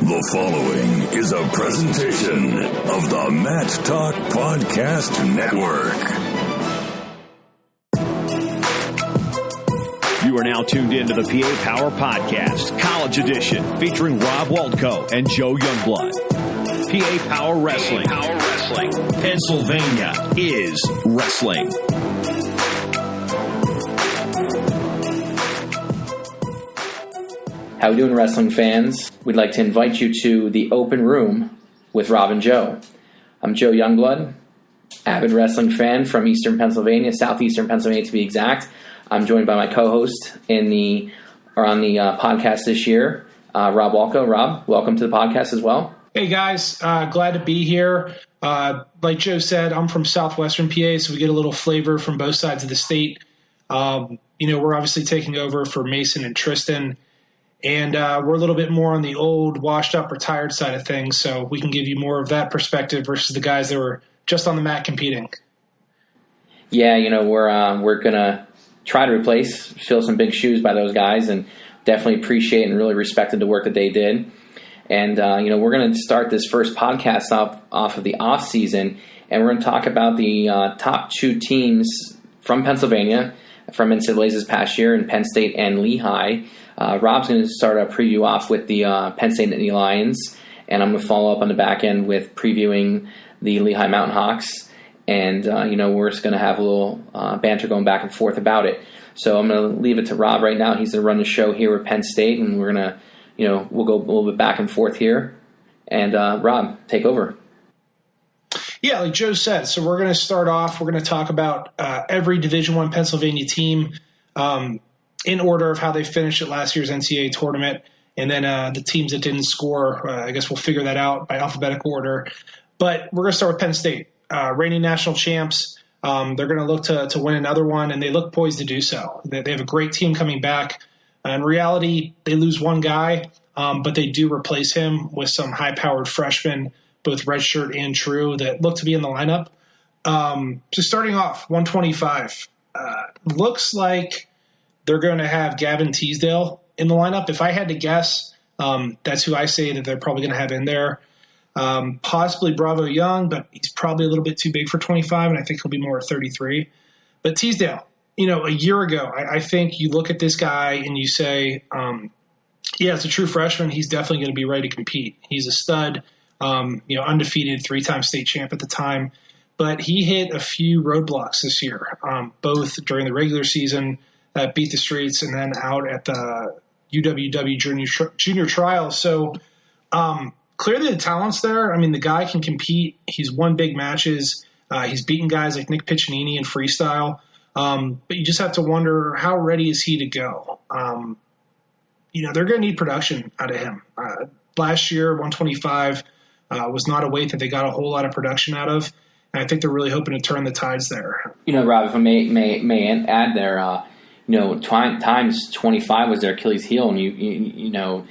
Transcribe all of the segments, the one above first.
The following is a presentation of the Mat Talk Podcast Network. You are now tuned into the PA Power Podcast, College Edition, featuring Rob Waltko and Joe Youngblood. PA Power Wrestling. Pennsylvania is wrestling. How we doing, wrestling fans? We'd like to invite you to the open room with Rob and Joe. I'm Joe Youngblood, avid wrestling fan from Eastern Pennsylvania, southeastern Pennsylvania to be exact. I'm joined by my co-host on the podcast this year, Rob Walko. Rob, welcome to the podcast as well. Hey guys, glad to be here. Like Joe said, I'm from southwestern PA, so we get a little flavor from both sides of the state. We're obviously taking over for Mason and Tristan. And we're a little bit more on the old, washed-up, retired side of things, so we can give you more of that perspective versus the guys that were just on the mat competing. Yeah, we're going to try to fill some big shoes by those guys, and definitely appreciate and really respected the work that they did. And, we're going to start this first podcast off of the off-season, and we're going to talk about the top two teams from Pennsylvania, from NCAA this past year, in Penn State and Lehigh. Rob's going to start a preview off with the Penn State and Lehigh Lions, and I'm going to follow up on the back end with previewing the Lehigh Mountain Hawks. And, we're just going to have a little banter going back and forth about it. So I'm going to leave it to Rob right now. He's going to run the show here with Penn State, and we're going to, we'll go a little bit back and forth here. And, Rob, take over. Yeah, like Joe said, so we're going to start off. We're going to talk about every Division I Pennsylvania team in order of how they finished at last year's NCAA tournament. And then the teams that didn't score, I guess we'll figure that out by alphabetical order. But we're going to start with Penn State. Reigning national champs. They're going to look to win another one, and they look poised to do so. They have a great team coming back. In reality, they lose one guy, but they do replace him with some high-powered freshmen, both redshirt and true, that look to be in the lineup. So starting off, 125. Looks like they're going to have Gavin Teasdale in the lineup. If I had to guess, that's who I say that they're probably going to have in there. Possibly Bravo Young, but he's probably a little bit too big for 25, and I think he'll be more 33. But Teasdale, a year ago, I think you look at this guy and you say, it's a true freshman. He's definitely going to be ready to compete. He's a stud, undefeated, three-time state champ at the time. But he hit a few roadblocks this year, both during the regular season, beat the streets, and then out at the UWW junior trials. So clearly the talent's there. I mean, the guy can compete. He's won big matches. He's beaten guys like Nick Piccinini in freestyle. But you just have to wonder, how ready is he to go? They're going to need production out of him. Last year, 125 was not a weight that they got a whole lot of production out of. And I think they're really hoping to turn the tides there. Rob, if I may add there, times 25 was their Achilles heel, and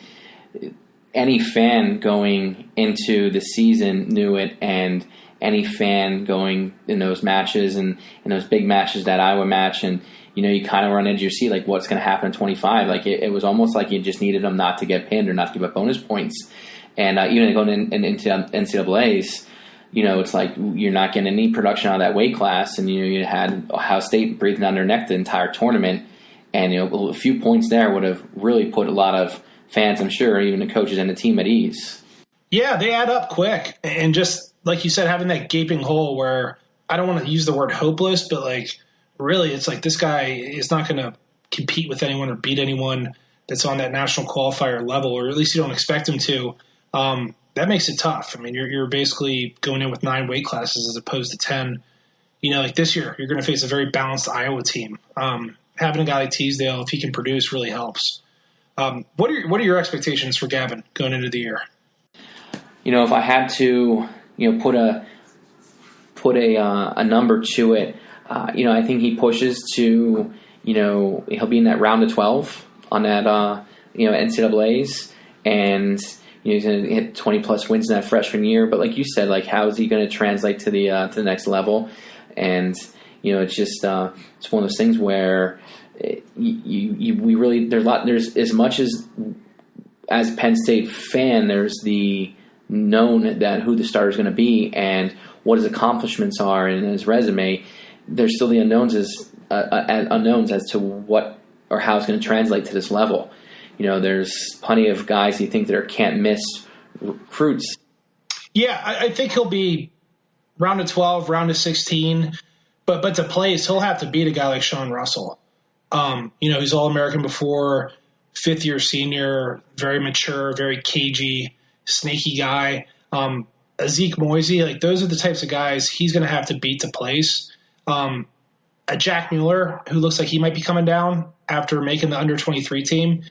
any fan going into the season knew it, and any fan going in those matches and in those big matches, that Iowa match, and you kind of run into your seat, like what's going to happen in 25. Like it was almost like you just needed them not to get pinned or not to give up bonus points, and even going into NCAA's. It's like you're not getting any production out of that weight class, and you had Ohio State breathing down their neck the entire tournament, and a few points there would have really put a lot of fans, I'm sure, even the coaches and the team at ease. Yeah, they add up quick, and just like you said, having that gaping hole where I don't want to use the word hopeless, but like really, it's like this guy is not going to compete with anyone or beat anyone that's on that national qualifier level, or at least you don't expect him to. That makes it tough. I mean, you're basically going in with 9 weight classes as opposed to 10. Like this year, you're going to face a very balanced Iowa team. Having a guy like Teasdale, if he can produce, really helps. What are your expectations for Gavin going into the year? If I had to, put a number to it, I think he pushes to, he'll be in that round of 12 on that, NCAA's, and he's going to hit 20-plus wins in that freshman year. But like you said, like how is he going to translate to the next level? And it's just it's one of those things where we really there's as much as as a Penn State fan, there's the known that who the starter is going to be and what his accomplishments are in his resume. There's still the unknowns as to what or how it's going to translate to this level. There's plenty of guys you think that are can't miss recruits. Yeah, I think he'll be round of 12, round of 16, but to place, he'll have to beat a guy like Sean Russell. He's All-American before, fifth-year senior, very mature, very cagey, snaky guy. Zeke Moisey, those are the types of guys he's going to have to beat to place. A Jack Mueller, who looks like he might be coming down after making the under-23 team,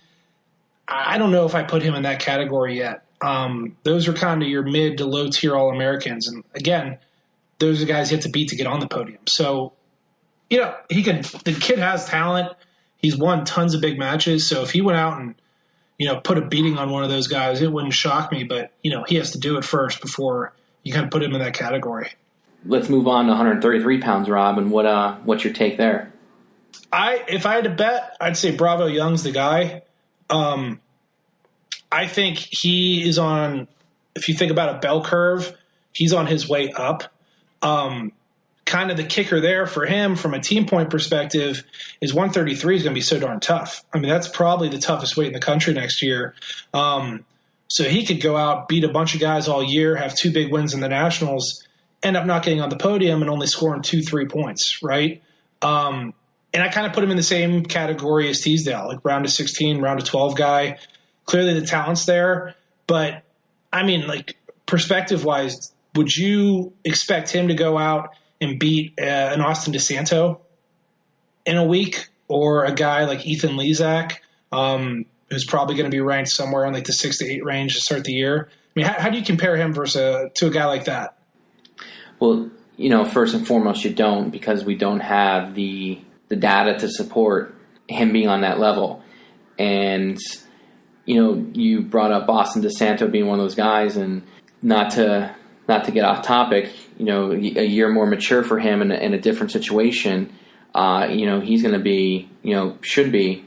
I don't know if I put him in that category yet. Those are kind of your mid to low-tier All-Americans. And, again, those are guys you have to beat to get on the podium. So, the kid has talent. He's won tons of big matches. So if he went out and, put a beating on one of those guys, it wouldn't shock me. But, he has to do it first before you kind of put him in that category. Let's move on to 133 pounds, Rob, and what's your take there? If I had to bet, I'd say Bravo Young's the guy. I think he is on, if you think about a bell curve, he's on his way up. Kind of the kicker there for him from a team point perspective is 133 is going to be so darn tough. I mean, that's probably the toughest weight in the country next year. So he could go out, beat a bunch of guys all year, have 2 big wins in the Nationals, end up not getting on the podium and only scoring 2-3 points, right? And I kind of put him in the same category as Teasdale, round of 16, round of 12 guy. Clearly the talent's there. But, I mean, perspective-wise, would you expect him to go out and beat an Austin DeSanto in a week, or a guy like Ethan Lezak, who's probably going to be ranked somewhere in the 6 to 8 range to start the year? I mean, how do you compare him to a guy like that? Well, first and foremost, you don't, because we don't have the data to support him being on that level. And, you brought up Austin DeSanto being one of those guys, and not to get off topic, a year more mature for him in a different situation, he's going to be, should be,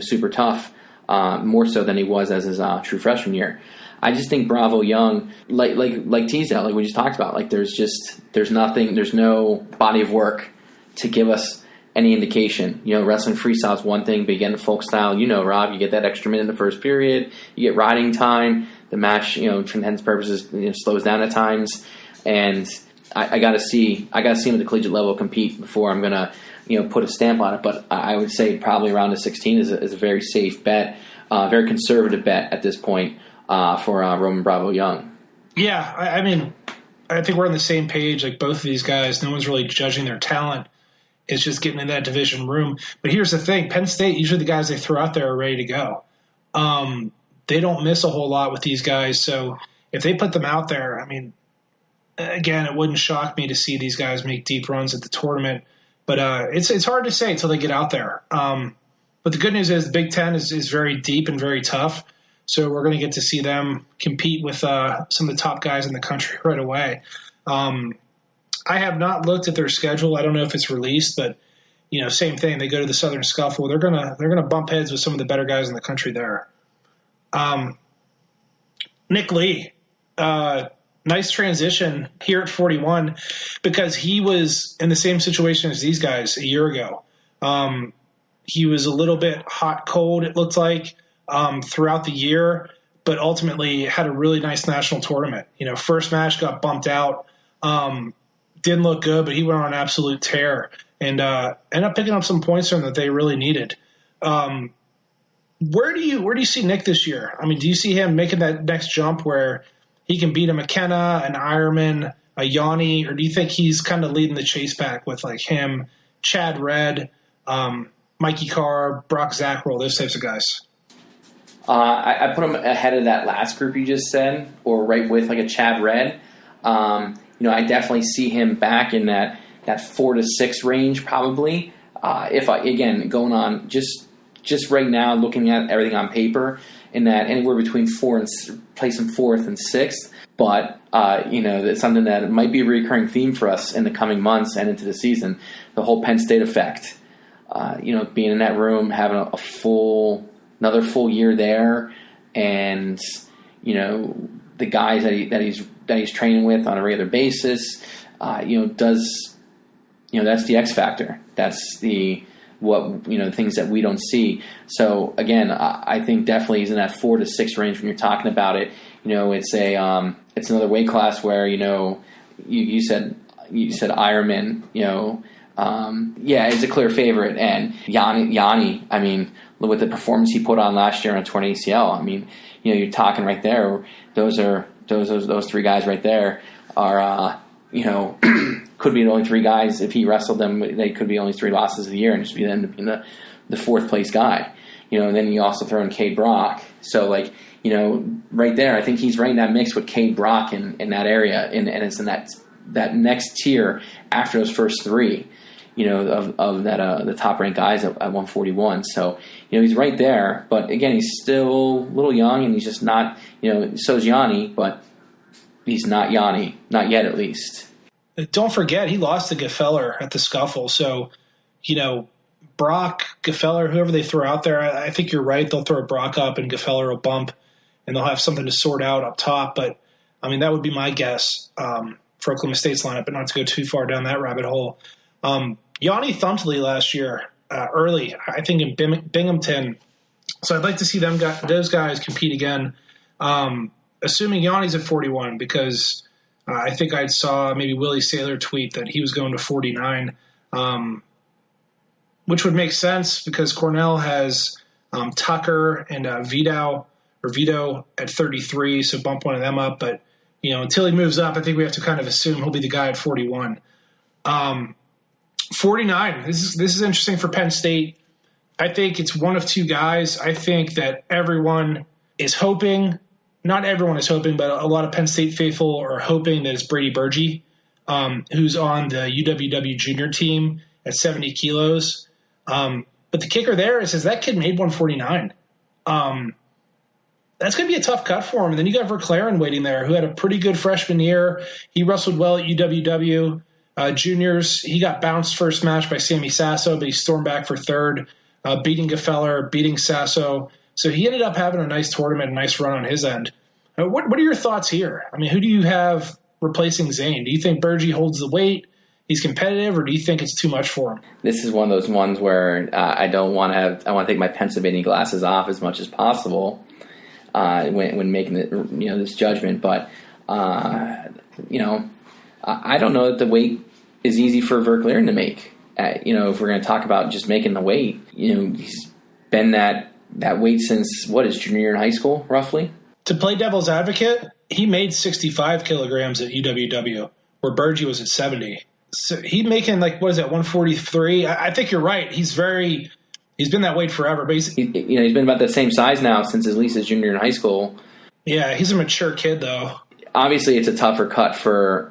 super tough, more so than he was as his true freshman year. I just think Bravo Young, like Teasdale, like we just talked about, there's no body of work to give us any indication. Wrestling freestyle is one thing, but you get into folk style, Rob, you get that extra minute in the first period, you get riding time. The match, for intents purposes, slows down at times, and I got to see him at the collegiate level compete before I'm gonna, put a stamp on it. But I would say probably around the 16 is a very safe bet, very conservative bet at this point for Roman Bravo Young. Yeah, I mean, I think we're on the same page. Both of these guys, no one's really judging their talent. It's just getting in that division room. But here's the thing: Penn State, usually the guys they throw out there are ready to go. They don't miss a whole lot with these guys. So if they put them out there, I mean, again, it wouldn't shock me to see these guys make deep runs at the tournament. But it's hard to say until they get out there. But the good news is the Big Ten is very deep and very tough. So we're going to get to see them compete with some of the top guys in the country right away. I have not looked at their schedule. I don't know if it's released, but same thing. They go to the Southern Scuffle. They're gonna bump heads with some of the better guys in the country there. Nick Lee, nice transition here at 41, because he was in the same situation as these guys a year ago. He was a little bit hot, cold, it looked like, throughout the year, but ultimately had a really nice national tournament. First match got bumped out, didn't look good, but he went on an absolute tear and ended up picking up some points from that they really needed. Where do you see Nick this year? I mean, do you see him making that next jump where he can beat a McKenna, an Ironman, a Yanni, or do you think he's kind of leading the chase back with him, Chad Redd, Mikey Carr, Brock Zackrell, those types of guys? I put him ahead of that last group you just said, or right with a Chad Redd. I definitely see him back in that 4 to 6 range probably. Going on just right now, looking at everything on paper, in that anywhere between placing 4th and 6th. But, that's something that might be a recurring theme for us in the coming months and into the season, the whole Penn State effect. Being in that room, having another full year there, and the guys that he's training with on a regular basis, that's the X factor. That's the things that we don't see. So again, I think definitely he's in that 4 to 6 range when you're talking about it. It's another weight class where you said Ironman. Is a clear favorite, and Yanni. I mean, with the performance he put on last year on torn ACL. I mean, you're talking right there. Those 3 guys right there are could be the only 3 guys. If he wrestled them, they could be only 3 losses of the year and just be then being the 4th place guy. And then you also throw in Cade Brock. So right there, I think he's right in that mix with Cade Brock in that area, and it's in that next tier after those first 3. Of that the top ranked guys at 141. So he's right there, but again, he's still a little young, and he's just not. So's Yanni, but he's not Yanni, not yet at least. Don't forget, he lost to Gefeller at the scuffle. So, Brock, Gefeller, whoever they throw out there, I think you're right. They'll throw Brock up and Gefeller will bump, and they'll have something to sort out up top. But, I mean, that would be my guess for Oklahoma State's lineup, but not to go too far down that rabbit hole. Yanni thumped Lee last year early, I think, in Binghamton. So I'd like to see those guys compete again, assuming Yanni's at 41, because I think I saw maybe Willie Saylor tweet that he was going to 49, which would make sense because Cornell has Tucker and Vito at 33, so bump one of them up. But, until he moves up, I think we have to kind of assume he'll be the guy at 41. 49, this is interesting for Penn State. I think it's one of 2 guys. I think that everyone is hoping – not everyone is hoping, but a lot of Penn State faithful are hoping that it's Brady Burgee, who's on the UWW junior team at 70 kilos. But the kicker there is that kid made 149. That's going to be a tough cut for him. And then you got Verclaren waiting there, who had a pretty good freshman year. He wrestled well at UWW juniors. He got bounced first match by Sammy Sasso, but he stormed back for 3rd, beating Gefeller, beating Sasso. So he ended up having a nice tournament, a nice run on his end. What are your thoughts here? I mean, who do you have replacing Zain? Do you think Burgee holds the weight, he's competitive, or do you think it's too much for him? This is one of those ones where I want to take my Pennsylvania glasses off as much as possible when making this judgment. But I don't know that the weight is easy for Verclaren to make. If we're going to talk about just making the weight, he's been that weight since his junior year in high school, roughly. To play devil's advocate, he made 65 kilograms at UWW, where Burgee was at 70. So he's making 143. I think you're right. He's been that weight forever. But he's been about the same size now since at least his junior year in high school. Yeah, he's a mature kid though. Obviously, it's a tougher cut for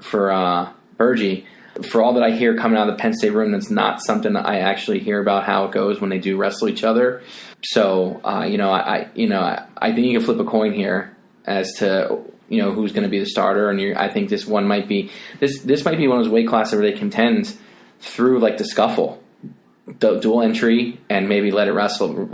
Burgee. For all that I hear coming out of the Penn State room, that's not something that I actually hear about how it goes when they do wrestle each other. So, I think you can flip a coin here as to who's going to be the starter, and I think this one might be this might be one of those weight classes where they contend through the scuffle, dual entry, and maybe let it wrestle,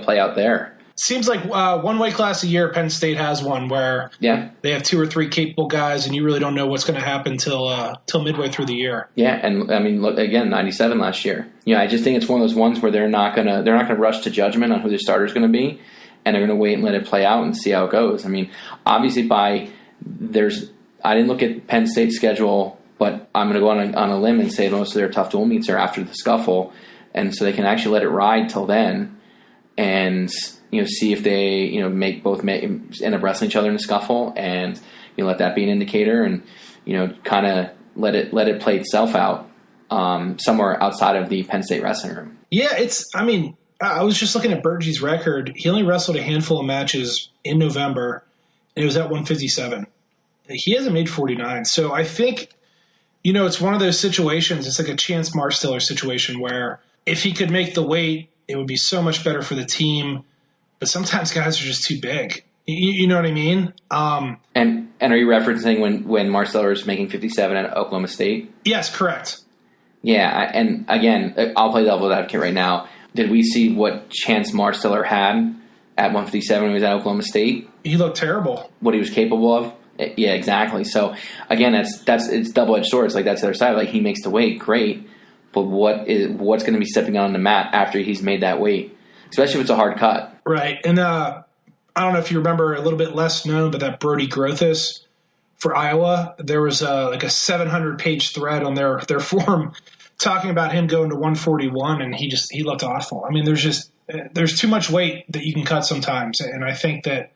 play out there. Seems like one weight class a year Penn State has one where they have 2 or 3 capable guys, and you really don't know what's going to happen till midway through the year. Yeah, and I mean, look again, 97 last year. I just think it's one of those ones where they're not gonna rush to judgment on who the starter is going to be, and they're going to wait and let it play out and see how it goes. I mean, obviously, I didn't look at Penn State's schedule, but I'm going to go on a limb and say most of their tough dual meets are after the scuffle, and so they can actually let it ride till then, and see if they end up wrestling each other in a scuffle, and let that be an indicator, and kind of let it play itself out somewhere outside of the Penn State wrestling room. Yeah, I was just looking at Burgee's record. He only wrestled a handful of matches in November, and it was at 157. He hasn't made 49, so I think it's one of those situations. It's like a Chance Marsteller situation where if he could make the weight, it would be so much better for the team. But sometimes guys are just too big. You know what I mean? And are you referencing when Marsteller is making 57 at Oklahoma State? Yes, correct. Yeah, and again, I'll play devil's advocate right now. Did we see what Chance Marsteller had at 157 when he was at Oklahoma State. He looked terrible. What he was capable of. Yeah, exactly. So again, it's double-edged sword. It's like that's the other side. Like he makes the weight, great, but what's going to be stepping on the mat after he's made that weight, especially if it's a hard cut. Right. And I don't know if you remember, a little bit less known, but that Brody Grothus for Iowa, there was like a 700-page thread on their forum talking about him going to 141, and he looked awful. I mean, there's too much weight that you can cut sometimes, and I think that,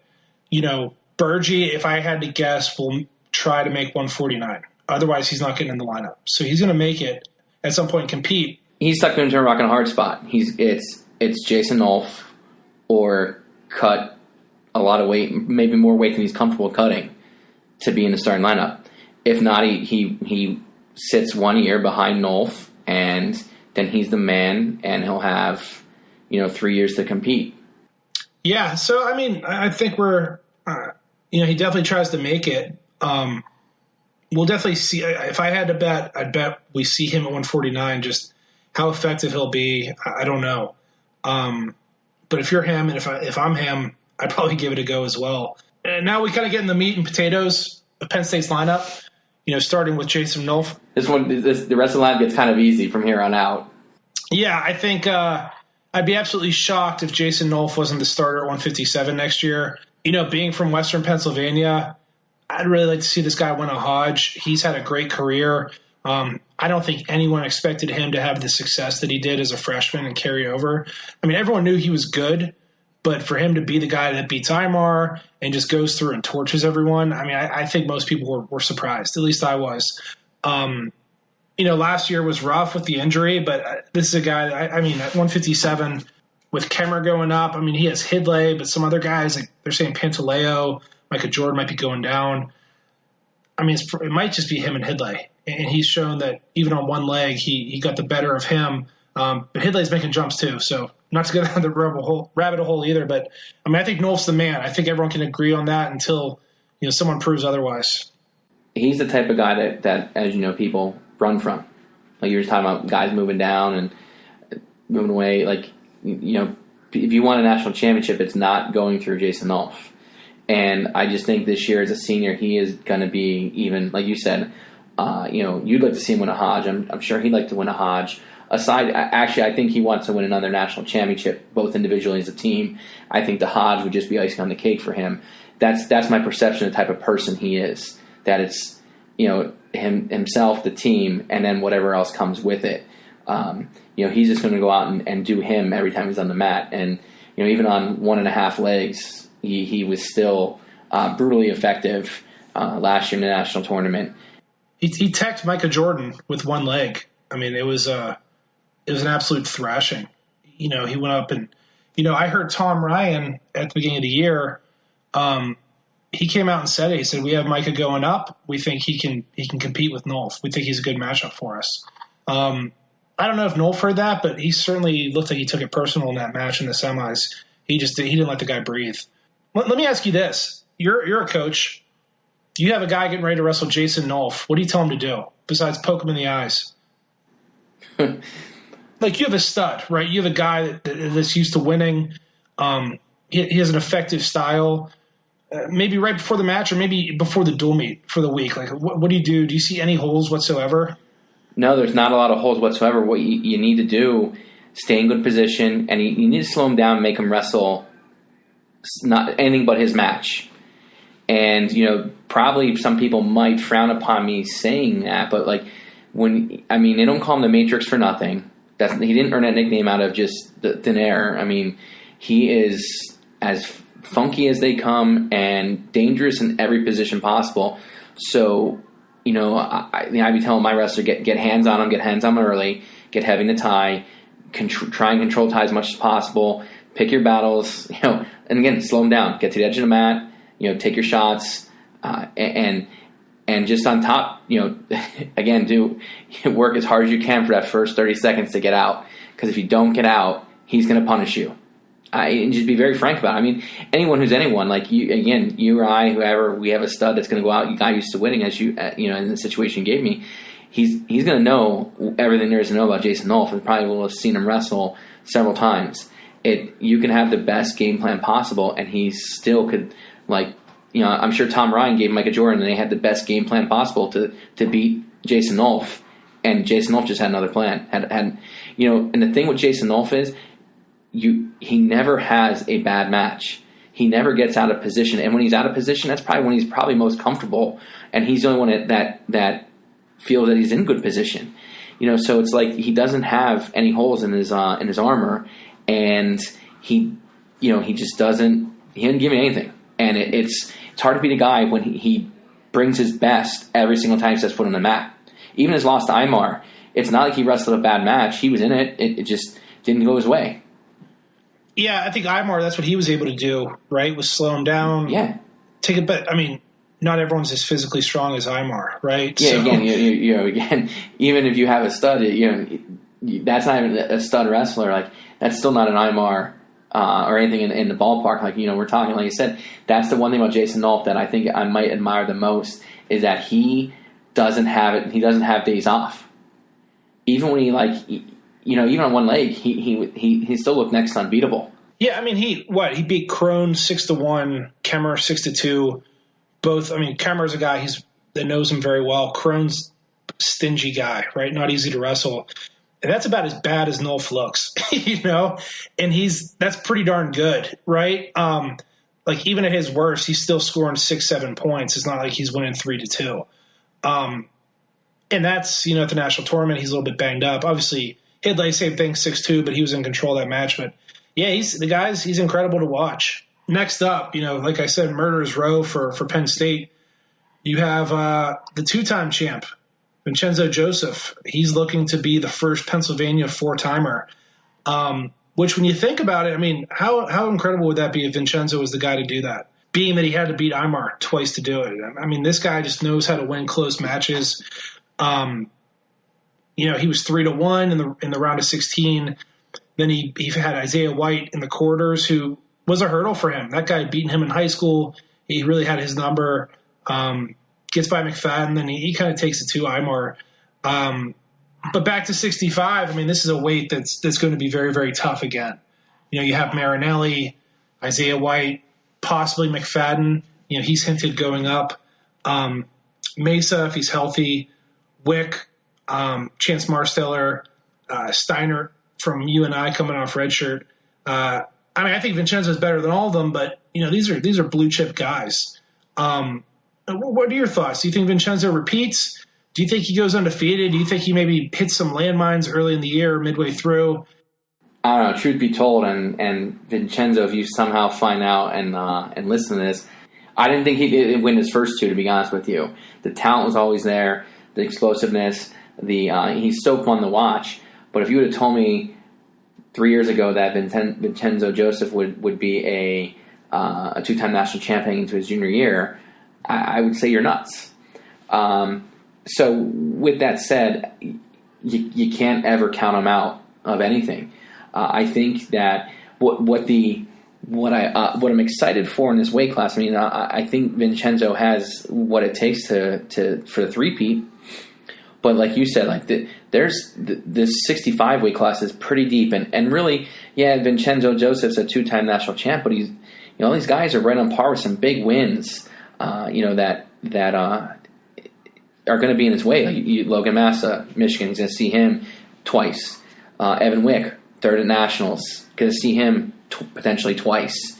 Burgee, if I had to guess, will try to make 149. Otherwise, he's not getting in the lineup. So he's going to make it at some point and compete. He's stuck into a rock and a hard spot. It's Jason Nolf or cut a lot of weight, maybe more weight than he's comfortable cutting to be in the starting lineup. If not, he sits 1 year behind Nolf, and then he's the man, and he'll have 3 years to compete. Yeah, so I mean, I think we're he definitely tries to make it. We'll definitely see. If I had to bet, I'd bet we see him at 149. Just how effective he'll be, I don't know. But if you're him, and if I'm him, I'd probably give it a go as well. And now we kind of get in the meat and potatoes of Penn State's lineup. Starting with Jason Nolf. The rest of the lineup gets kind of easy from here on out. Yeah, I think I'd be absolutely shocked if Jason Nolf wasn't the starter at 157 next year. Being from Western Pennsylvania, I'd really like to see this guy win a Hodge. He's had a great career. I don't think anyone expected him to have the success that he did as a freshman and carry over. I mean, everyone knew he was good, but for him to be the guy that beats Imar and just goes through and torches everyone, I mean, I think most people were surprised. At least I was. Last year was rough with the injury, but this is a guy that, at 157 with Kemmer going up, I mean, he has Hidlay, but some other guys, like they're saying Pantaleo, Micah Jordan might be going down. I mean, it might just be him and Hidlay. And he's shown that even on one leg, he got the better of him. But Hidlay's making jumps too, so not to go down the rabbit hole either. But, I think Nolf's the man. I think everyone can agree on that until someone proves otherwise. He's the type of guy that as people run from. Like you were talking about guys moving down and moving away. Like, if you want a national championship, it's not going through Jason Nolf. And I just think this year as a senior, he is going to be even, like you said, you'd like to see him win a Hodge. I'm sure he'd like to win a Hodge. I think he wants to win another national championship, both individually as a team. I think the Hodge would just be icing on the cake for him. That's my perception of the type of person he is. That it's, himself, the team, and then whatever else comes with it. He's just going to go out and do him every time he's on the mat. And, even on 1.5 legs, he was still brutally effective last year in the national tournament. He teched Micah Jordan with one leg. I mean, it was an absolute thrashing. He went up and, I heard Tom Ryan at the beginning of the year. He came out and said it. He said, "We have Micah going up. We think he can compete with Nolf. We think he's a good matchup for us." I don't know if Nolf heard that, but he certainly looked like he took it personal in that match in the semis. He didn't let the guy breathe. Let me ask you this: You're a coach. You have a guy getting ready to wrestle Jason Nolf. What do you tell him to do besides poke him in the eyes? Like, you have a stud, right? You have a guy that's used to winning. He has an effective style. Maybe right before the match or maybe before the dual meet for the week. Like, what do you do? Do you see any holes whatsoever? No, there's not a lot of holes whatsoever. What you need to do, stay in good position, and you need to slow him down and make him wrestle not anything but his match. And, probably some people might frown upon me saying that, but they don't call him the Matrix for nothing. He didn't earn that nickname out of just the thin air. I mean, he is as funky as they come and dangerous in every position possible. So, I be telling my wrestler, get hands on him, get hands on him early, get heavy in the tie, try and control tie as much as possible, pick your battles, and again, slow him down, get to the edge of the mat, take your shots, and just on top, again, do work as hard as you can for that first 30 seconds to get out. Because if you don't get out, he's going to punish you. And just be very frank about it. I mean, anyone who's anyone, like you or I, whoever, we have a stud that's going to go out, a guy used to winning, as in the situation you gave me, he's going to know everything there is to know about Jason Nolf, and probably will have seen him wrestle several times. you can have the best game plan possible, and he still could, like, I'm sure Tom Ryan gave Micah Jordan, and they had the best game plan possible to beat Jason Nolf, and Jason Nolf just had another plan. And the thing with Jason Nolf is, he never has a bad match. He never gets out of position, and when he's out of position, that's probably when he's probably most comfortable, and he's the only one that feels that he's in good position. So it's like he doesn't have any holes in his armor, and he just doesn't give me anything, and it's hard to beat a guy when he brings his best every single time he sets foot on the mat. Even his loss to Aymar, it's not like he wrestled a bad match. He was in it. It just didn't go his way. Yeah, I think Aymar, that's what he was able to do, right? Was slow him down. Yeah. Take it, but I mean, not everyone's as physically strong as Aymar, right? Yeah. So, Again, even if you have a stud, that's not even a stud wrestler. Like, that's still not an Aymar or anything in the ballpark. Like, we're talking, like you said, that's the one thing about Jason Nolf that I think I might admire the most, is that he doesn't have it. He doesn't have days off. Even when even on one leg, he still looked next to unbeatable. Yeah, I mean, he beat Crone 6-1, Kemmer 6-2. Both, I mean, Kemmer's a guy that knows him very well. Crone's stingy guy, right? Not easy to wrestle. And that's about as bad as Nolf looks, and that's pretty darn good, right? Like, even at his worst, he's still scoring 6-7 points. It's not like he's winning 3-2. And that's, at the national tournament, he's a little bit banged up. Obviously, he had like same thing, 6-2, but he was in control of that match. But yeah, he's incredible to watch. Next up, like I said, Murderer's Row for Penn State. You have the two-time champ, Vincenzo Joseph. He's looking to be the first Pennsylvania four-timer. Which, when you think about it, I mean, how incredible would that be if Vincenzo was the guy to do that? Being that he had to beat Aymar twice to do it. I mean, this guy just knows how to win close matches. He was 3-1 in the round of 16. Then he had Isaiah White in the quarters, who was a hurdle for him. That guy beating him in high school. He really had his number. Gets by McFadden, then he kind of takes it to Aymar. But back to 65, I mean, this is a weight that's going to be very, very tough again. You have Marinelli, Isaiah White, possibly McFadden. He's hinted going up. Mesa, if he's healthy. Wick, Chance Marsteller, Steiner from UNI coming off redshirt. I mean, I think Vincenzo's better than all of them, but these are blue chip guys. What are your thoughts? Do you think Vincenzo repeats? Do you think he goes undefeated? Do you think he maybe hits some landmines early in the year, midway through? I don't know. Truth be told, and Vincenzo, if you somehow find out and listen to this, I didn't think he'd win his first two. To be honest with you, the talent was always there, the explosiveness. He's so fun to watch. But if you would have told me 3 years ago that Vincenzo Joseph would be a two-time national champion into his junior year, I would say you're nuts. So with that said, you can't ever count him out of anything. I think that what I'm excited for in this weight class. I mean, I think Vincenzo has what it takes for the three-peat. But like you said, like this 65 weight class is pretty deep, and really, yeah, Vincenzo Joseph's a two-time national champ, but he's all these guys are right on par with some big wins. That are going to be in his way. Like Logan Massa, Michigan, he's going to see him twice. Evan Wick, third at nationals, going to see him potentially twice.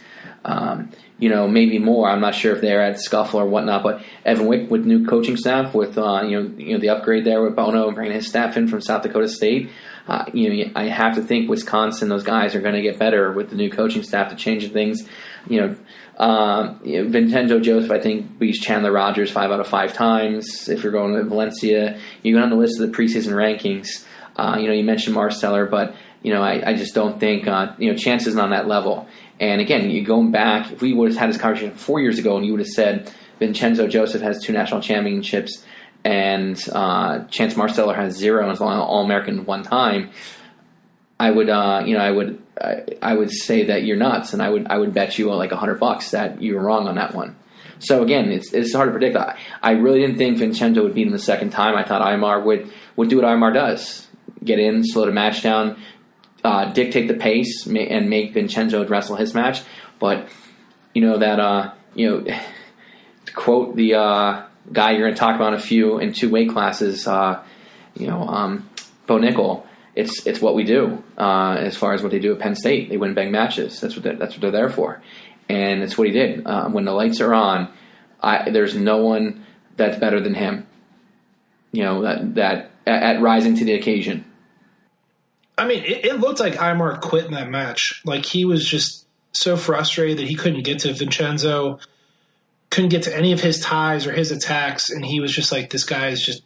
Maybe more. I'm not sure if they're at Scuffle or whatnot, but Evan Wick with new coaching staff, with the upgrade there with Bono and bringing his staff in from South Dakota State. I have to think Wisconsin, those guys are going to get better with the new coaching staff to change things. Vincenzo Joseph, I think, beats Chandler Rogers 5 out of 5 times. If you're going to Valencia, you go on the list of the preseason rankings. You mentioned Marsteller, but I just don't think Chance isn't on that level. And again, you going back, if we would have had this conversation 4 years ago, and you would have said Vincenzo Joseph has 2 national championships and Chance Marsteller has 0 and is All-American 1 time, I would say that you're nuts, and I would bet you like $100 that you were wrong on that one. So again, it's hard to predict. I really didn't think Vincenzo would beat him the second time. I thought Aymar would do what Aymar does: get in, slow the match down, dictate the pace and make Vincenzo wrestle his match. But to quote the guy you're going to talk about in two weight classes, Bo Nickel. It's what we do as far as what they do at Penn State. They win big matches. That's what they're there for, and it's what he did. When the lights are on, there's no one that's better than him. That at rising to the occasion. I mean, it looked like Imar quit in that match. Like, he was just so frustrated that he couldn't get to Vincenzo, couldn't get to any of his ties or his attacks, and he was just like, this guy is just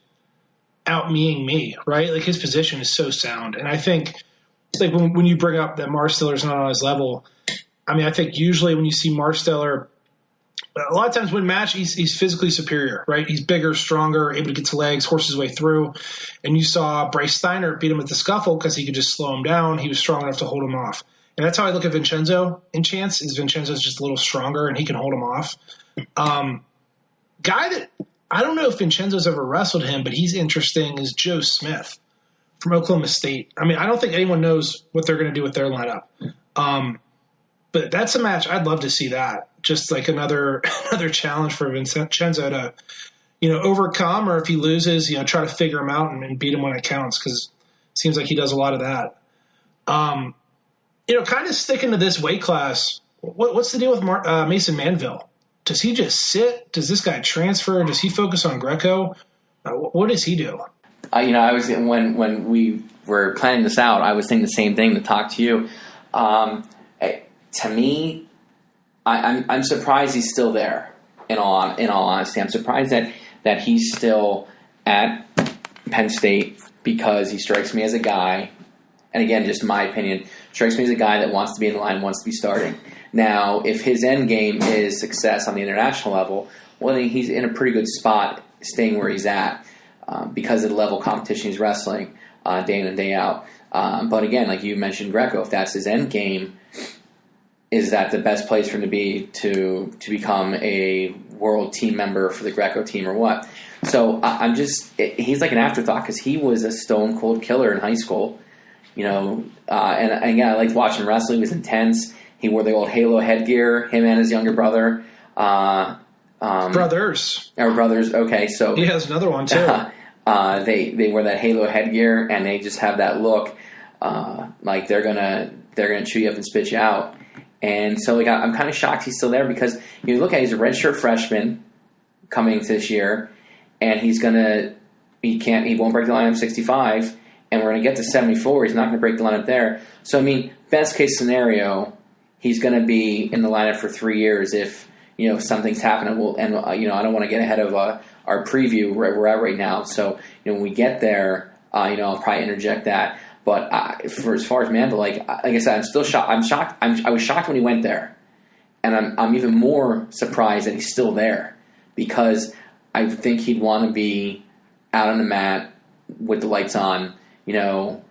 out-meing me, right? Like, his position is so sound. And I think, like, when you bring up that Marsteler's not on his level, I mean, I think usually when you see Marsteller, a lot of times when match, he's physically superior, right? He's bigger, stronger, able to get to legs, horse his way through. And you saw Bryce Steiner beat him at the scuffle because he could just slow him down. He was strong enough to hold him off. And that's how I look at Vincenzo in chance, is Vincenzo's just a little stronger and he can hold him off. Guy that I don't know if Vincenzo's ever wrestled him, but he's interesting, is Joe Smith from Oklahoma State. I mean, I don't think anyone knows what they're going to do with their lineup. But that's a match I'd love to see that. Just like another challenge for Vincenzo to, overcome, or if he loses, try to figure him out and beat him when it counts, because it seems like he does a lot of that. Kind of sticking to this weight class, what's the deal with Mason Manville? Does he just sit? Does this guy transfer? Does he focus on Greco? What does he do? I was when we were planning this out, I was thinking the same thing to talk to you. To me, I'm surprised he's still there. In all honesty, I'm surprised that he's still at Penn State, because he strikes me as a guy, and again, just my opinion, strikes me as a guy that wants to be in the line, wants to be starting. Now, if his end game is success on the international level, well, then he's in a pretty good spot staying where he's at because of the level of competition he's wrestling day in and day out. But again, like you mentioned, Greco, if that's his end game, is that the best place for him to be to become a world team member for the Greco team, or what? So he's like an afterthought, because he was a stone cold killer in high school, and again, I liked watching him wrestle. He was intense. He wore the old Halo headgear, him and his younger brother. Brothers. Our brothers, okay. So he has another one, too. They wear that Halo headgear, and they just have that look like they're gonna chew you up and spit you out. And so I'm kind of shocked he's still there, because you look at, he's a redshirt freshman coming into this year, and he won't break the lineup 65, and we're going to get to 74. He's not going to break the lineup there. So, I mean, best case scenario, he's going to be in the lineup for 3 years if, something's happening. I don't want to get ahead of our preview where we're at right now. So, when we get there, I'll probably interject that. But for as far as Manville, like I said, I'm still shocked. I'm shocked. I was shocked when he went there, and I'm even more surprised that he's still there, because I think he'd want to be out on the mat with the lights on,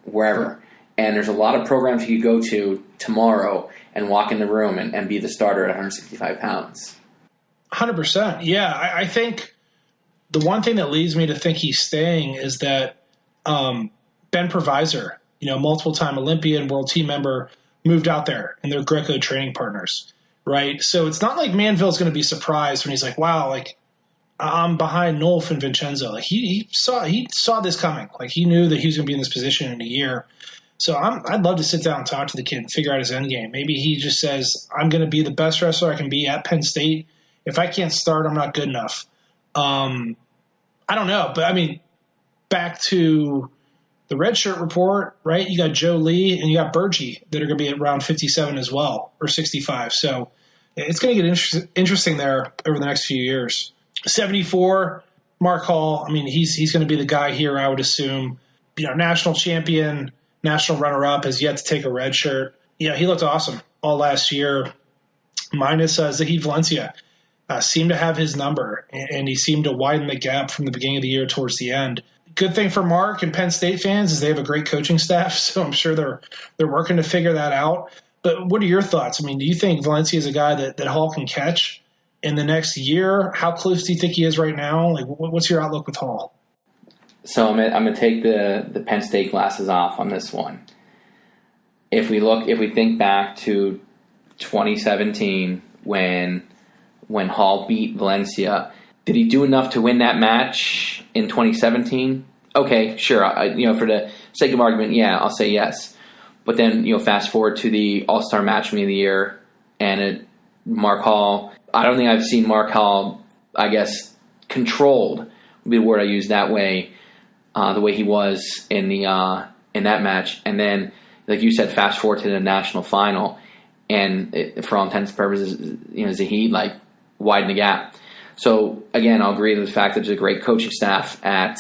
wherever. And there's a lot of programs he could go to tomorrow and walk in the room and be the starter at 165 pounds. 100%. Yeah, I think the one thing that leads me to think he's staying is that Ben Provisor, multiple-time Olympian, world team member, moved out there, and they're Greco training partners, right? So it's not like Manville's going to be surprised when he's like, wow, like, I'm behind Nolf and Vincenzo. Like, he saw this coming. Like, he knew that he was going to be in this position in a year. So I'd love to sit down and talk to the kid and figure out his end game. Maybe he just says, I'm going to be the best wrestler I can be at Penn State. If I can't start, I'm not good enough. I don't know. But, I mean, back to the red shirt report, right? You got Joe Lee and you got Burgee that are going to be at around 57 as well, or 65. So it's going to get interesting there over the next few years. 74, Mark Hall. I mean, he's going to be the guy here, I would assume. National champion, national runner-up, has yet to take a red shirt. He looked awesome all last year, minus Zahid Valencia. Seemed to have his number, and he seemed to widen the gap from the beginning of the year towards the end. Good thing for Mark and Penn State fans is they have a great coaching staff, so I'm sure they're working to figure that out. But what are your thoughts? I mean, do you think Valencia is a guy that Hall can catch in the next year? How close do you think he is right now? Like, what's your outlook with Hall? So I'm gonna take the Penn State glasses off on this one. if we think back to 2017 when Hall beat Valencia, did he do enough to win that match in 2017? Okay, sure. For the sake of argument, yeah, I'll say yes. But then, fast forward to the All-Star Match of the Year, and Mark Hall. I don't think I've seen Mark Hall, I guess, controlled would be the word I use that way, the way he was in that match. And then, like you said, fast forward to the national final, and for all intents and purposes, Zahid widened the gap. So again, I'll agree with the fact that there's a great coaching staff at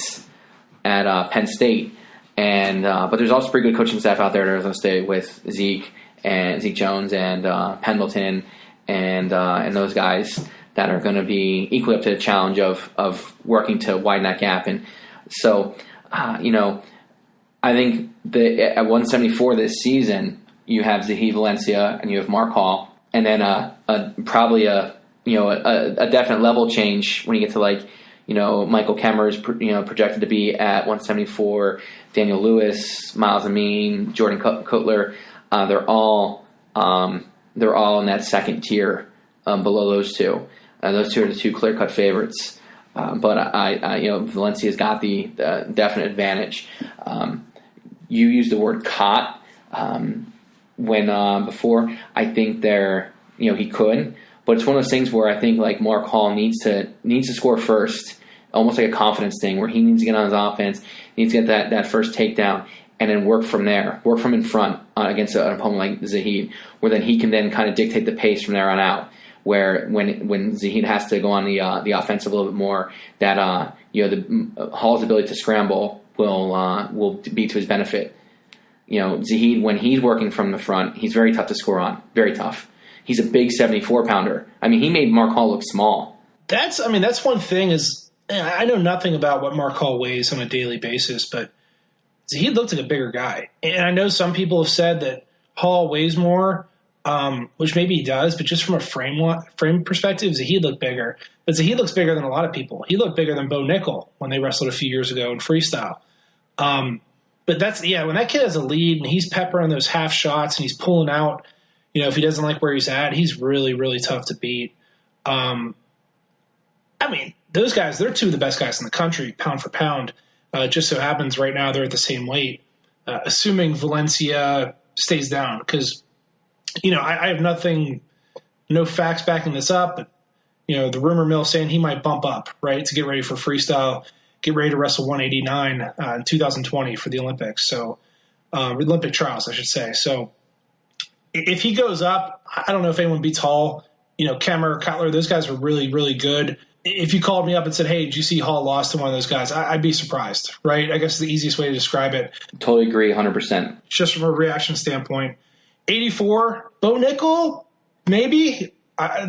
Penn State, and but there's also pretty good coaching staff out there at Arizona State with Zeke Jones and Pendleton and those guys that are going to be equally up to the challenge of working to widen that gap. And so, I think at 174 this season, you have Zahid Valencia and you have Mark Hall, and then probably a definite level change when you get to Michael Kemmer is projected to be at 174, Daniel Lewis, Miles Amin, Jordan Cutler, they're all in that second tier below those two. Those two are the two clear-cut favorites. But Valencia's got the definite advantage. You used the word caught when before. I think he could, but it's one of those things where I think Mark Hall needs to score first, almost like a confidence thing, where he needs to get on his offense, needs to get that first takedown, and then work from there, work from in front against an opponent like Zahid, where then he can then kind of dictate the pace from there on out. Where when Zahid has to go on the offensive a little bit more, that Hall's ability to scramble will be to his benefit. Zahid, when he's working from the front, he's very tough to score on, very tough. He's a big 74-pounder. I mean, he made Mark Hall look small. That's one thing is, I know nothing about what Mark Hall weighs on a daily basis, but Zahid looked like a bigger guy. And I know some people have said that Hall weighs more, which maybe he does, but just from a frame perspective, Zahid looked bigger. But Zahid looks bigger than a lot of people. He looked bigger than Bo Nickel when they wrestled a few years ago in freestyle. But when that kid has a lead and he's peppering those half shots and he's pulling out, if he doesn't like where he's at, he's really, really tough to beat. Those guys, they're two of the best guys in the country, pound for pound. It just so happens right now they're at the same weight, assuming Valencia stays down. Because, I have no facts backing this up, but, the rumor mill saying he might bump up, right, to get ready for freestyle, get ready to wrestle 189 in 2020 for the Olympics. So, Olympic trials, I should say. So, if he goes up, I don't know if anyone beats Hall. Kemmer, Cutler, those guys are really, really good. If you called me up and said, hey, did you see Hall lost to one of those guys? I'd be surprised, right? I guess the easiest way to describe it. Totally agree, 100%. Just from a reaction standpoint. 84, Bo Nickel, maybe.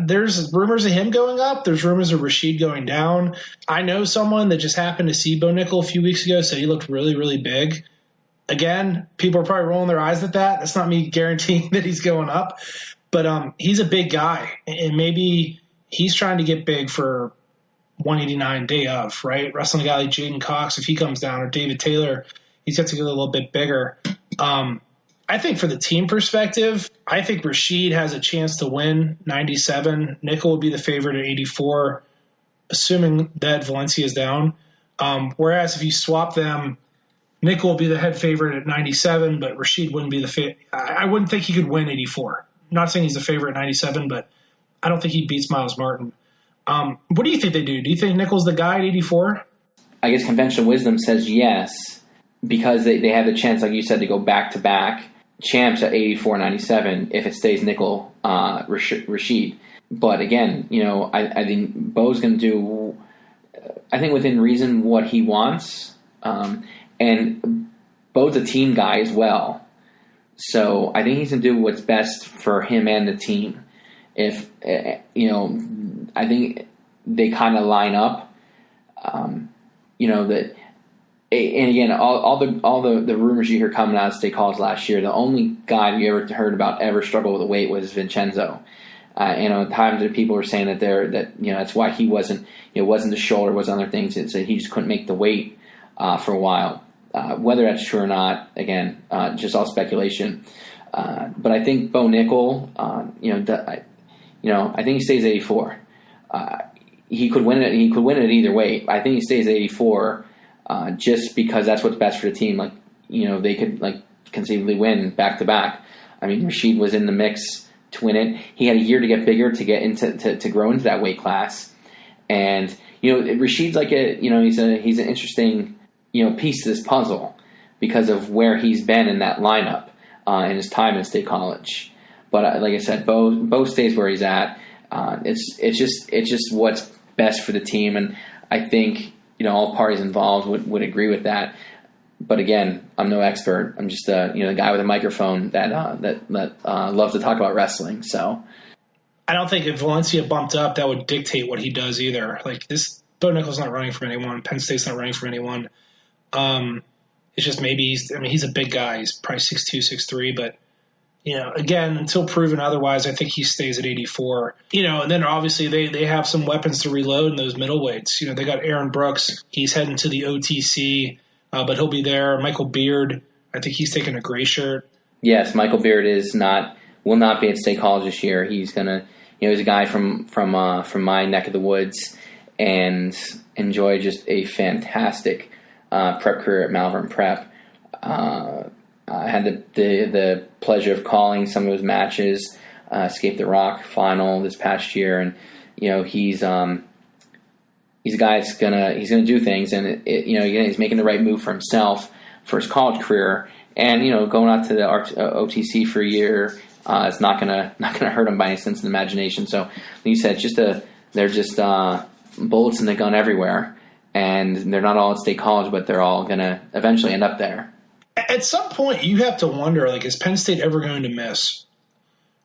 There's rumors of him going up. There's rumors of Rashid going down. I know someone that just happened to see Bo Nickel a few weeks ago, said he looked really, really big. Again, people are probably rolling their eyes at that. That's not me guaranteeing that he's going up. But he's a big guy, and maybe he's trying to get big for 189 day of, right? Wrestling a guy like Jaden Cox, if he comes down, or David Taylor, he's got to get a little bit bigger. I think for the team perspective, I think Rashid has a chance to win 97. Nickel would be the favorite at 84, assuming that Valencia is down. Whereas if you swap them, Nickel will be the head favorite at 97, but Rashid wouldn't be the favorite. I wouldn't think he could win 84. I'm not saying he's the favorite at 97, but I don't think he beats Miles Martin. What do you think they do? Do you think Nickel's the guy at 84? I guess conventional wisdom says yes, because they have the chance, like you said, to go back-to-back champs at 84-97 if it stays Nickel, Rashid. But again, I think Bo's going to do, I think within reason, what he wants. And Bo's a team guy as well. So I think he's going to do what's best for him and the team. If, I think they kind of line up, that, and again, all the rumors you hear coming out of state college last year, the only guy you ever heard about ever struggle with the weight was Vincenzo. At times that people were saying that that's why he wasn't, wasn't the shoulder, wasn't other things. It's that he just couldn't make the weight for a while. Whether that's true or not, again, just all speculation. But I think Bo Nickel, I think he stays 84. He could win it. He could win it either way. I think he stays 84, just because that's what's best for the team. Like, they could conceivably win back to back. I mean, Rashid was in the mix to win it. He had a year to get bigger, to get into to grow into that weight class. And Rashid's like he's an interesting piece to this puzzle because of where he's been in that lineup in his time in State College. But like I said, Bo stays where he's at. It's just what's best for the team, and I think all parties involved would agree with that. But again, I'm no expert. I'm just the guy with a microphone that loves to talk about wrestling. So I don't think if Valencia bumped up, that would dictate what he does either. Like this, Bo Nickel's not running from anyone. Penn State's not running from anyone. It's just maybe he's a big guy. He's probably 6'2", 6'3", but again, until proven otherwise, I think he stays at 84. And then obviously they have some weapons to reload in those middleweights. They got Aaron Brooks. He's heading to the OTC, but he'll be there. Michael Beard, I think he's taking a gray shirt. Yes, Michael Beard will not be at State College this year. He's gonna, he's a guy from my neck of the woods, and enjoy just a fantastic prep career at Malvern Prep. I had the pleasure of calling some of his matches, Escape the Rock final this past year, and he's a guy that's gonna do things, and he's making the right move for himself for his college career, and going out to the OTC for a year, it's not gonna hurt him by any sense of the imagination. So like you said, they're just bullets in the gun everywhere, and they're not all at State College, but they're all gonna eventually end up there. At some point, you have to wonder, is Penn State ever going to miss?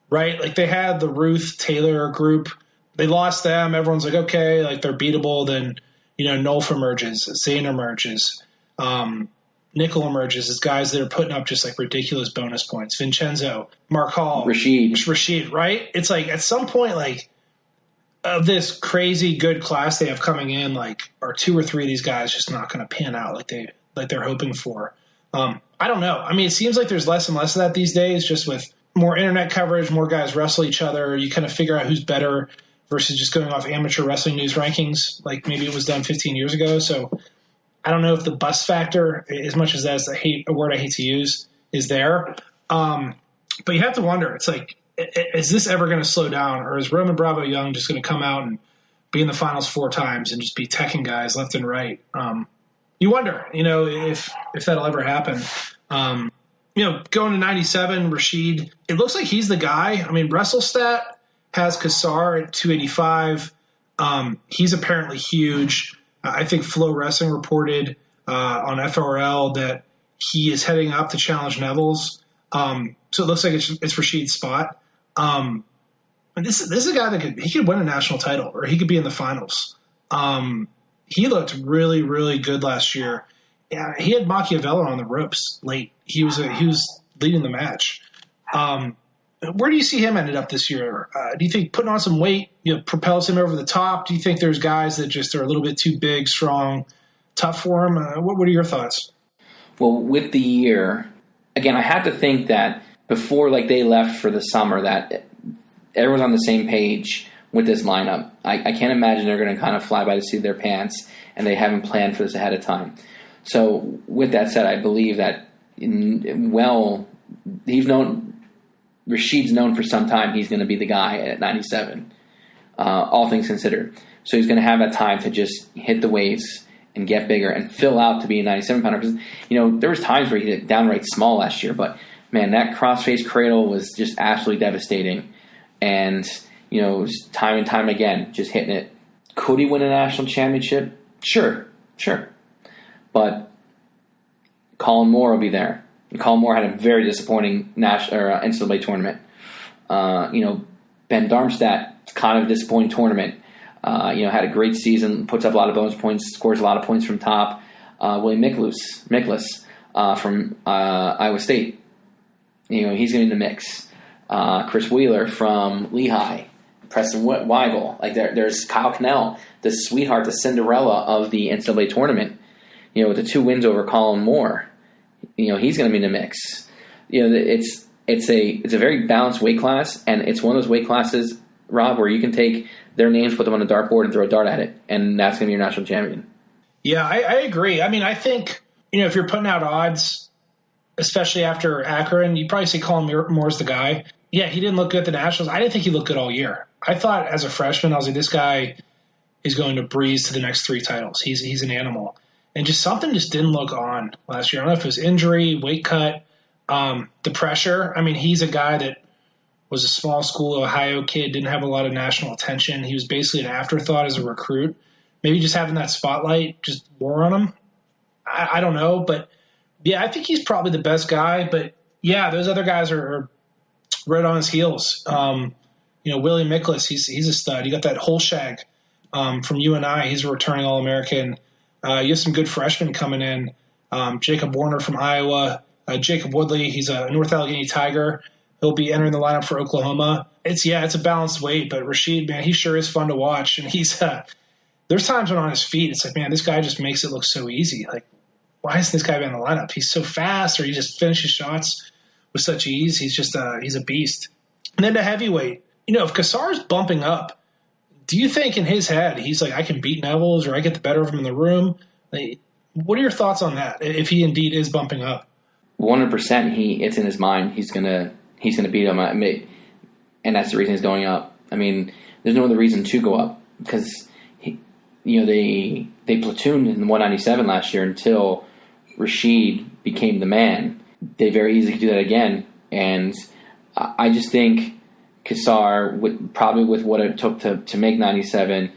Right? Like, they had the Ruth Taylor group. They lost them. Everyone's like, okay, they're beatable. Then, Nolf emerges. Zain emerges. Nickel emerges as guys that are putting up just, ridiculous bonus points. Vincenzo, Mark Hall. Rashid, right? It's at some point, of this crazy good class they have coming in, are 2 or 3 of these guys just not going to pan out like they're hoping for? I don't know. I mean, it seems like there's less and less of that these days, just with more internet coverage, more guys wrestle each other. You kind of figure out who's better versus just going off amateur wrestling news rankings, like maybe it was done 15 years ago. So I don't know if the bust factor, as much as that's a word I hate to use, is there. But you have to wonder. It's is this ever going to slow down, or is Roman Bravo Young just going to come out and be in the finals 4 times and just be teching guys left and right? You wonder, if that'll ever happen. Going to 97, Rashid, it looks like he's the guy. I mean, WrestleStat has Kassar at 285. He's apparently huge. I think Flow Wrestling reported on FRL that he is heading up to challenge Neville's. So it looks like it's Rashid's spot. This is a guy that could win a national title, or he could be in the finals. He looked really, really good last year. Yeah, he had Machiavello on the ropes late. He was leading the match. Where do you see him ended up this year? Do you think putting on some weight propels him over the top? Do you think there's guys that just are a little bit too big, strong, tough for him? What are your thoughts? Well, with the year, again, I have to think that before they left for the summer, that everyone's on the same page with this lineup. I can't imagine they're going to kind of fly by the seat of their pants, and they haven't planned for this ahead of time. So with that said, I believe that Rashid's known for some time he's going to be the guy at 97, all things considered. So he's going to have that time to just hit the weights and get bigger and fill out to be a 97-pounder. Because, there was times where he did downright small last year, but, man, that crossface cradle was just absolutely devastating. And, time and time again, just hitting it. Could he win a national championship? Sure. But Colin Moore will be there. And Colin Moore had a very disappointing NCAA tournament. Ben Darmstadt, kind of a disappointing tournament. Had a great season, puts up a lot of bonus points, scores a lot of points from top. William Miklas from Iowa State. He's going to be in the mix. Chris Wheeler from Lehigh. Preston Weigel. There's Kyle Cannell, the sweetheart, the Cinderella of the NCAA tournament. With the 2 wins over Colin Moore. He's going to be in the mix. it's a very balanced weight class, and it's one of those weight classes, Rob, where you can take their names, put them on a dartboard, and throw a dart at it, and that's going to be your national champion. Yeah, I agree. I mean, I think, if you're putting out odds, especially after Akron, you probably say Colin Moore's the guy. Yeah, he didn't look good at the Nationals. I didn't think he looked good all year. I thought as a freshman, I was like, this guy is going to breeze to the next 3 titles. He's an animal. And something just didn't look on last year. I don't know if it was injury, weight cut, the pressure. I mean, he's a guy that was a small school Ohio kid, didn't have a lot of national attention. He was basically an afterthought as a recruit. Maybe just having that spotlight just wore on him. I don't know. But, yeah, I think he's probably the best guy. But, yeah, those other guys are right on his heels. Willie Miklas, he's a stud. You got that Holshag from UNI. He's a returning All-American. You have some good freshmen coming in. Jacob Warner from Iowa. Jacob Woodley, he's a North Allegheny Tiger. He'll be entering the lineup for Oklahoma. It's a balanced weight, but Rashid, man, he sure is fun to watch. And he's there's times when on his feet, it's like, man, this guy just makes it look so easy. Like, why isn't this guy in the lineup? He's so fast, or he just finishes shots with such ease. He's just he's a beast. And then the heavyweight, if Kassar's bumping up, do you think in his head he's like, I can beat Nevels, or I get the better of him in the room? Like, what are your thoughts on that? If he indeed is bumping up, 100%, it's in his mind. He's gonna beat him, and that's the reason he's going up. I mean, there's no other reason to go up because they platooned in the 197 last year until Rashid became the man. They very easily could do that again, and I just think Kassar, probably with what it took to make 97,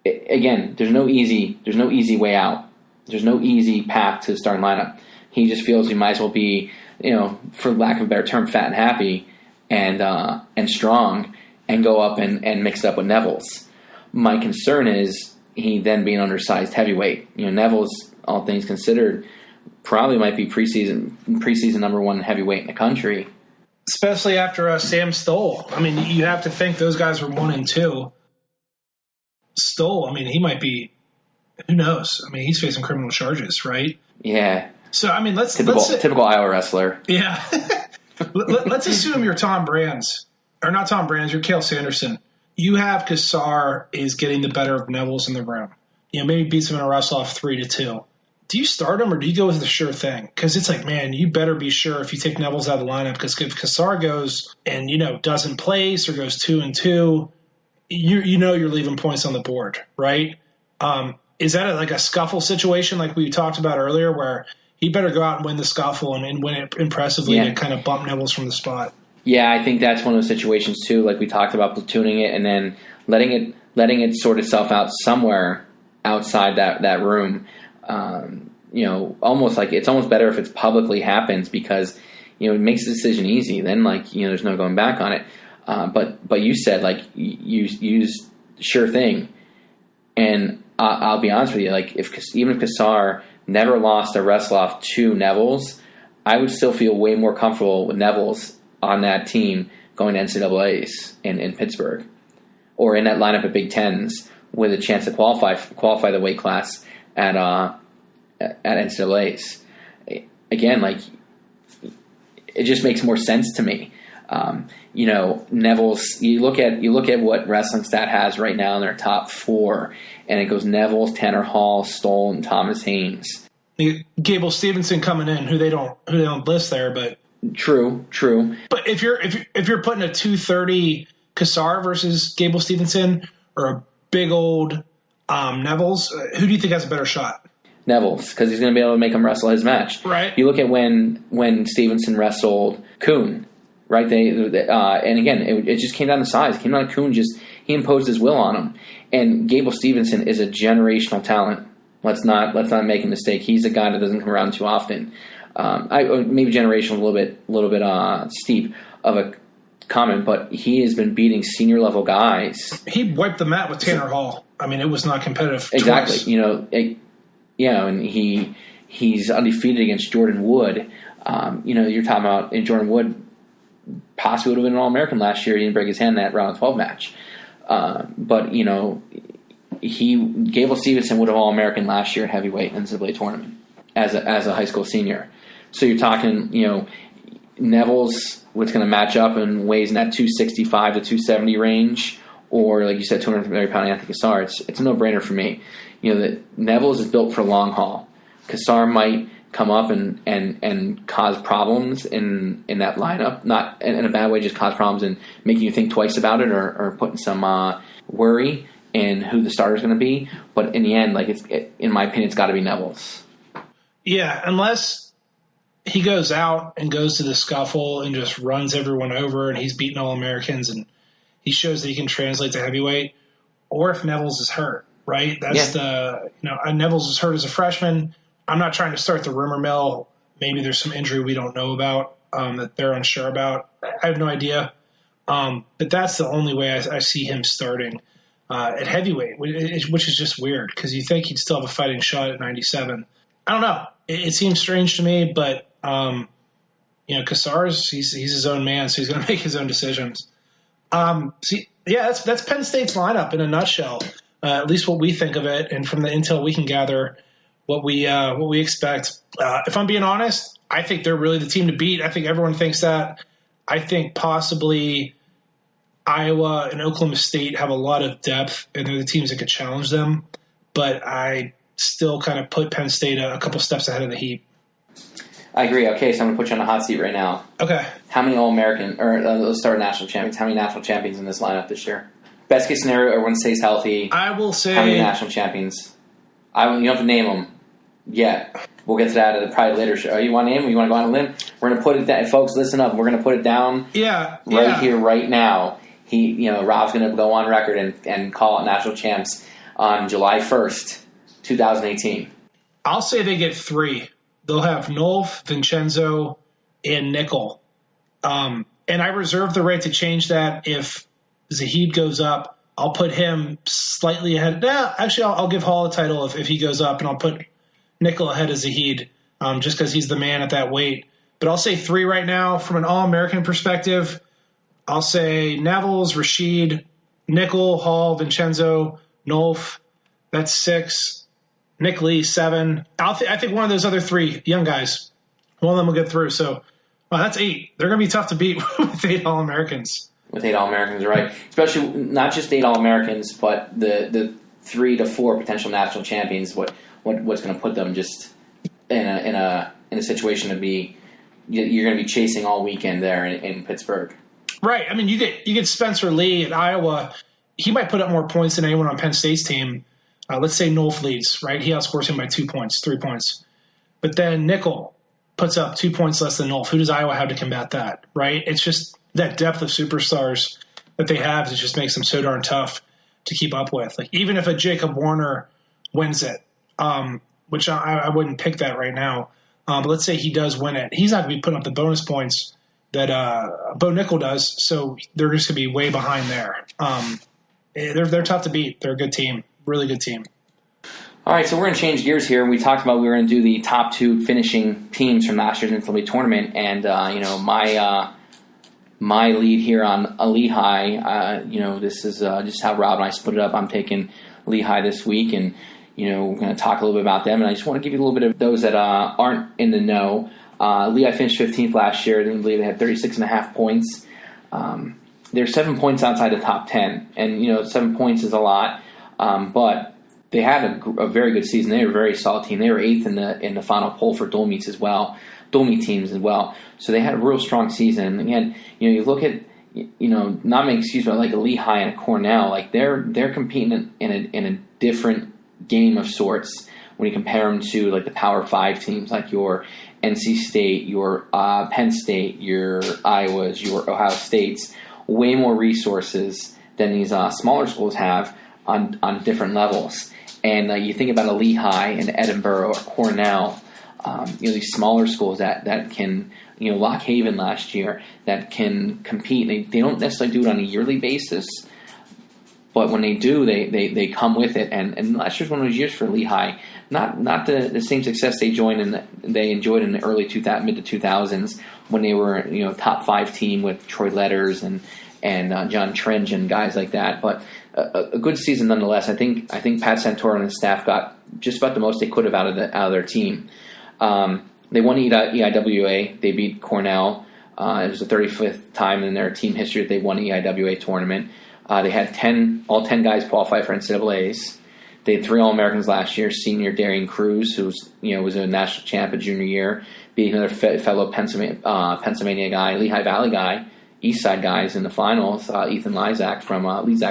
again, there's no easy way out. There's no easy path to the starting lineup. He just feels he might as well be, for lack of a better term, fat and happy and strong, and go up and mix it up with Nevels. My concern is he then being undersized heavyweight. Nevels, all things considered, probably might be preseason number 1 heavyweight in the country. Especially after Sam Stoll. I mean, you have to think those guys were 1 and 2. Stoll, I mean, he might be, who knows? I mean, he's facing criminal charges, right? Yeah. So, I mean, typical Iowa wrestler. Yeah. Let's assume you're Tom Brands, or not Tom Brands, you're Cale Sanderson. You have Kassar is getting the better of Nevels in the room. Maybe beats him in a wrestle-off 3-2. Do you start him, or do you go with the sure thing? Because it's like, man, you better be sure if you take Nevels out of the lineup, because if Kassar goes and, doesn't place or goes 2-2, you're leaving points on the board, right? Is that like a scuffle situation like we talked about earlier, where he better go out and win the scuffle and win it impressively to kind of bump Nevels from the spot? Yeah, I think that's one of those situations too, like we talked about, platooning it and then letting it sort itself out somewhere outside that room. Almost like it's almost better if it's publicly happens, because it makes the decision easy. Then there's no going back on it. But you said you use sure thing, and I'll be honest with you, even if Kassar never lost a wrestle off to Nevels, I would still feel way more comfortable with Nevels on that team going to NCAAs in Pittsburgh, or in that lineup at Big Tens with a chance to qualify the weight class at NCAAs. Again, it just makes more sense to me. Nevels, you look at what Wrestling Stat has right now in their top 4, and it goes Nevels, Tanner Hall, Stoll, and Thomas Haynes. Gable Stevenson coming in, who they don't list there, but true. But if you're putting a 230 Kassar versus Gable Stevenson, or a big old Nevels, who do you think has a better shot? Nevels, because he's going to be able to make him wrestle his match. Right. You look at when Stevenson wrestled Kuhn, right? And again, it just came down to size. It came down to Kuhn. He imposed his will on him. And Gable Stevenson is a generational talent. Let's not make a mistake. He's a guy that doesn't come around too often. Maybe generational, a little bit steep of a comment, but he has been beating senior level guys. He wiped the mat with Tanner Hall. I mean, it was not competitive. Exactly. Twice. And he's undefeated against Jordan Wood. You're talking about, and Jordan Wood possibly would have been an All-American last year. He didn't break his hand in that round of 12 match. But Gable Stevenson would have All-American last year at heavyweight NCAA tournament as a high school senior. So you're talking, Neville's what's going to match up and weighs in that 265 to 270 range, or like you said, 230-pound Anthony Cassar, it's a no-brainer for me. That Neville's is built for long haul. Cassar might come up and cause problems in that lineup, not in a bad way, just cause problems and making you think twice about it or putting some worry in who the starter is going to be. But in the end, in my opinion, it's got to be Neville's. Yeah, unless he goes out and goes to the scuffle and just runs everyone over and he's beating All-Americans and he shows that he can translate to heavyweight, or if Neville's is hurt, right? That's Neville's is hurt as a freshman. I'm not trying to start the rumor mill. Maybe there's some injury we don't know about that they're unsure about. I have no idea. But that's the only way I see him starting at heavyweight, which is just weird because you think he'd still have a fighting shot at 97. I don't know. It seems strange to me, but Cassar's he's his own man, so he's going to make his own decisions. That's Penn State's lineup in a nutshell. At least what we think of it, and from the intel we can gather, what we expect. If I'm being honest, I think they're really the team to beat. I think everyone thinks that. I think possibly Iowa and Oklahoma State have a lot of depth, and they're the teams that could challenge them. But I still kind of put Penn State a couple steps ahead of the heap. I agree. Okay, so I'm going to put you on the hot seat right now. Okay. How many All-American, or let's start national champions, how many national champions in this lineup this year? Best case scenario, everyone stays healthy. I will say... How many national champions? You don't have to name them yet. We'll get to that at a probably later show. You want to name them? You want to go on a limb? We're going to put it down. Folks, listen up. We're going to put it down right here, right now. Rob's going to go on record and call it national champs on July 1st, 2018. I'll say they get 3. They'll have Nolf, Vincenzo, and Nickel. And I reserve the right to change that if Zahid goes up. I'll put him slightly ahead. Actually, I'll give Hall a title if he goes up, and I'll put Nickel ahead of Zahid just because he's the man at that weight. But I'll say 3 right now. From an All-American perspective, I'll say Neville's, Rashid, Nickel, Hall, Vincenzo, Nolf. That's 6. Nick Lee, 7. I think one of those other 3 young guys, one of them will get through. So that's 8. They're going to be tough to beat with 8 All-Americans. With 8 All-Americans, right? Especially not just 8 All-Americans, but the 3 to 4 potential national champions. What's going to put them just in a situation to be you're going to be chasing all weekend there in Pittsburgh. Right. I mean, you get Spencer Lee at Iowa. He might put up more points than anyone on Penn State's team. Let's say Nolf leads, right? He outscores him by 2 points, 3 points. But then Nickel puts up 2 points less than Nolf. Who does Iowa have to combat that, right? It's just that depth of superstars that they have that just makes them so darn tough to keep up with. Like even if a Jacob Warner wins it, which I wouldn't pick that right now, but let's say he does win it, he's not going to be putting up the bonus points that Bo Nickel does, so they're just going to be way behind there. They're tough to beat. They're a good team. Really good team. All right, so we're going to change gears here. We talked about we were going to do the top 2 finishing teams from last year's NCAA tournament, and my lead here on Lehigh. This is just how Rob and I split it up. I'm taking Lehigh this week, and we're going to talk a little bit about them. And I just want to give you a little bit of those that aren't in the know. Lehigh finished 15th last year. I believe they had 36.5 points. They're 7 points outside the top 10, and 7 points is a lot. But they had a very good season. They were a very solid team. They were 8th in the final poll for dual meet teams as well. So they had a real strong season. And again, you look at not making excuse, but like a Lehigh and a Cornell, like they're competing in a different game of sorts when you compare them to like the Power 5 teams, like your NC State, your Penn State, your Iowas, your Ohio States. Way more resources than these smaller schools have on different levels. And you think about a Lehigh and Edinburgh or Cornell, these smaller schools that can, Lock Haven last year, that can compete. They don't necessarily do it on a yearly basis, but when they do, they come with it. And last year's one of those years for Lehigh. Not the same success they enjoyed in the early mid to 2000s when they were top 5 team with Troy Letters and John Trench and guys like that, but a good season nonetheless. I think Pat Santora and his staff got just about the most they could have out of their team. They won EIWA. They beat Cornell. It was the 35th time in their team history that they won an EIWA tournament. They had all 10 guys qualify for NCAAs. They had 3 All-Americans last year. Senior Darian Cruz, who was a national champ a junior year, beating another fellow Pennsylvania guy, Lehigh Valley guy, East Side guys in the finals. Ethan Lizak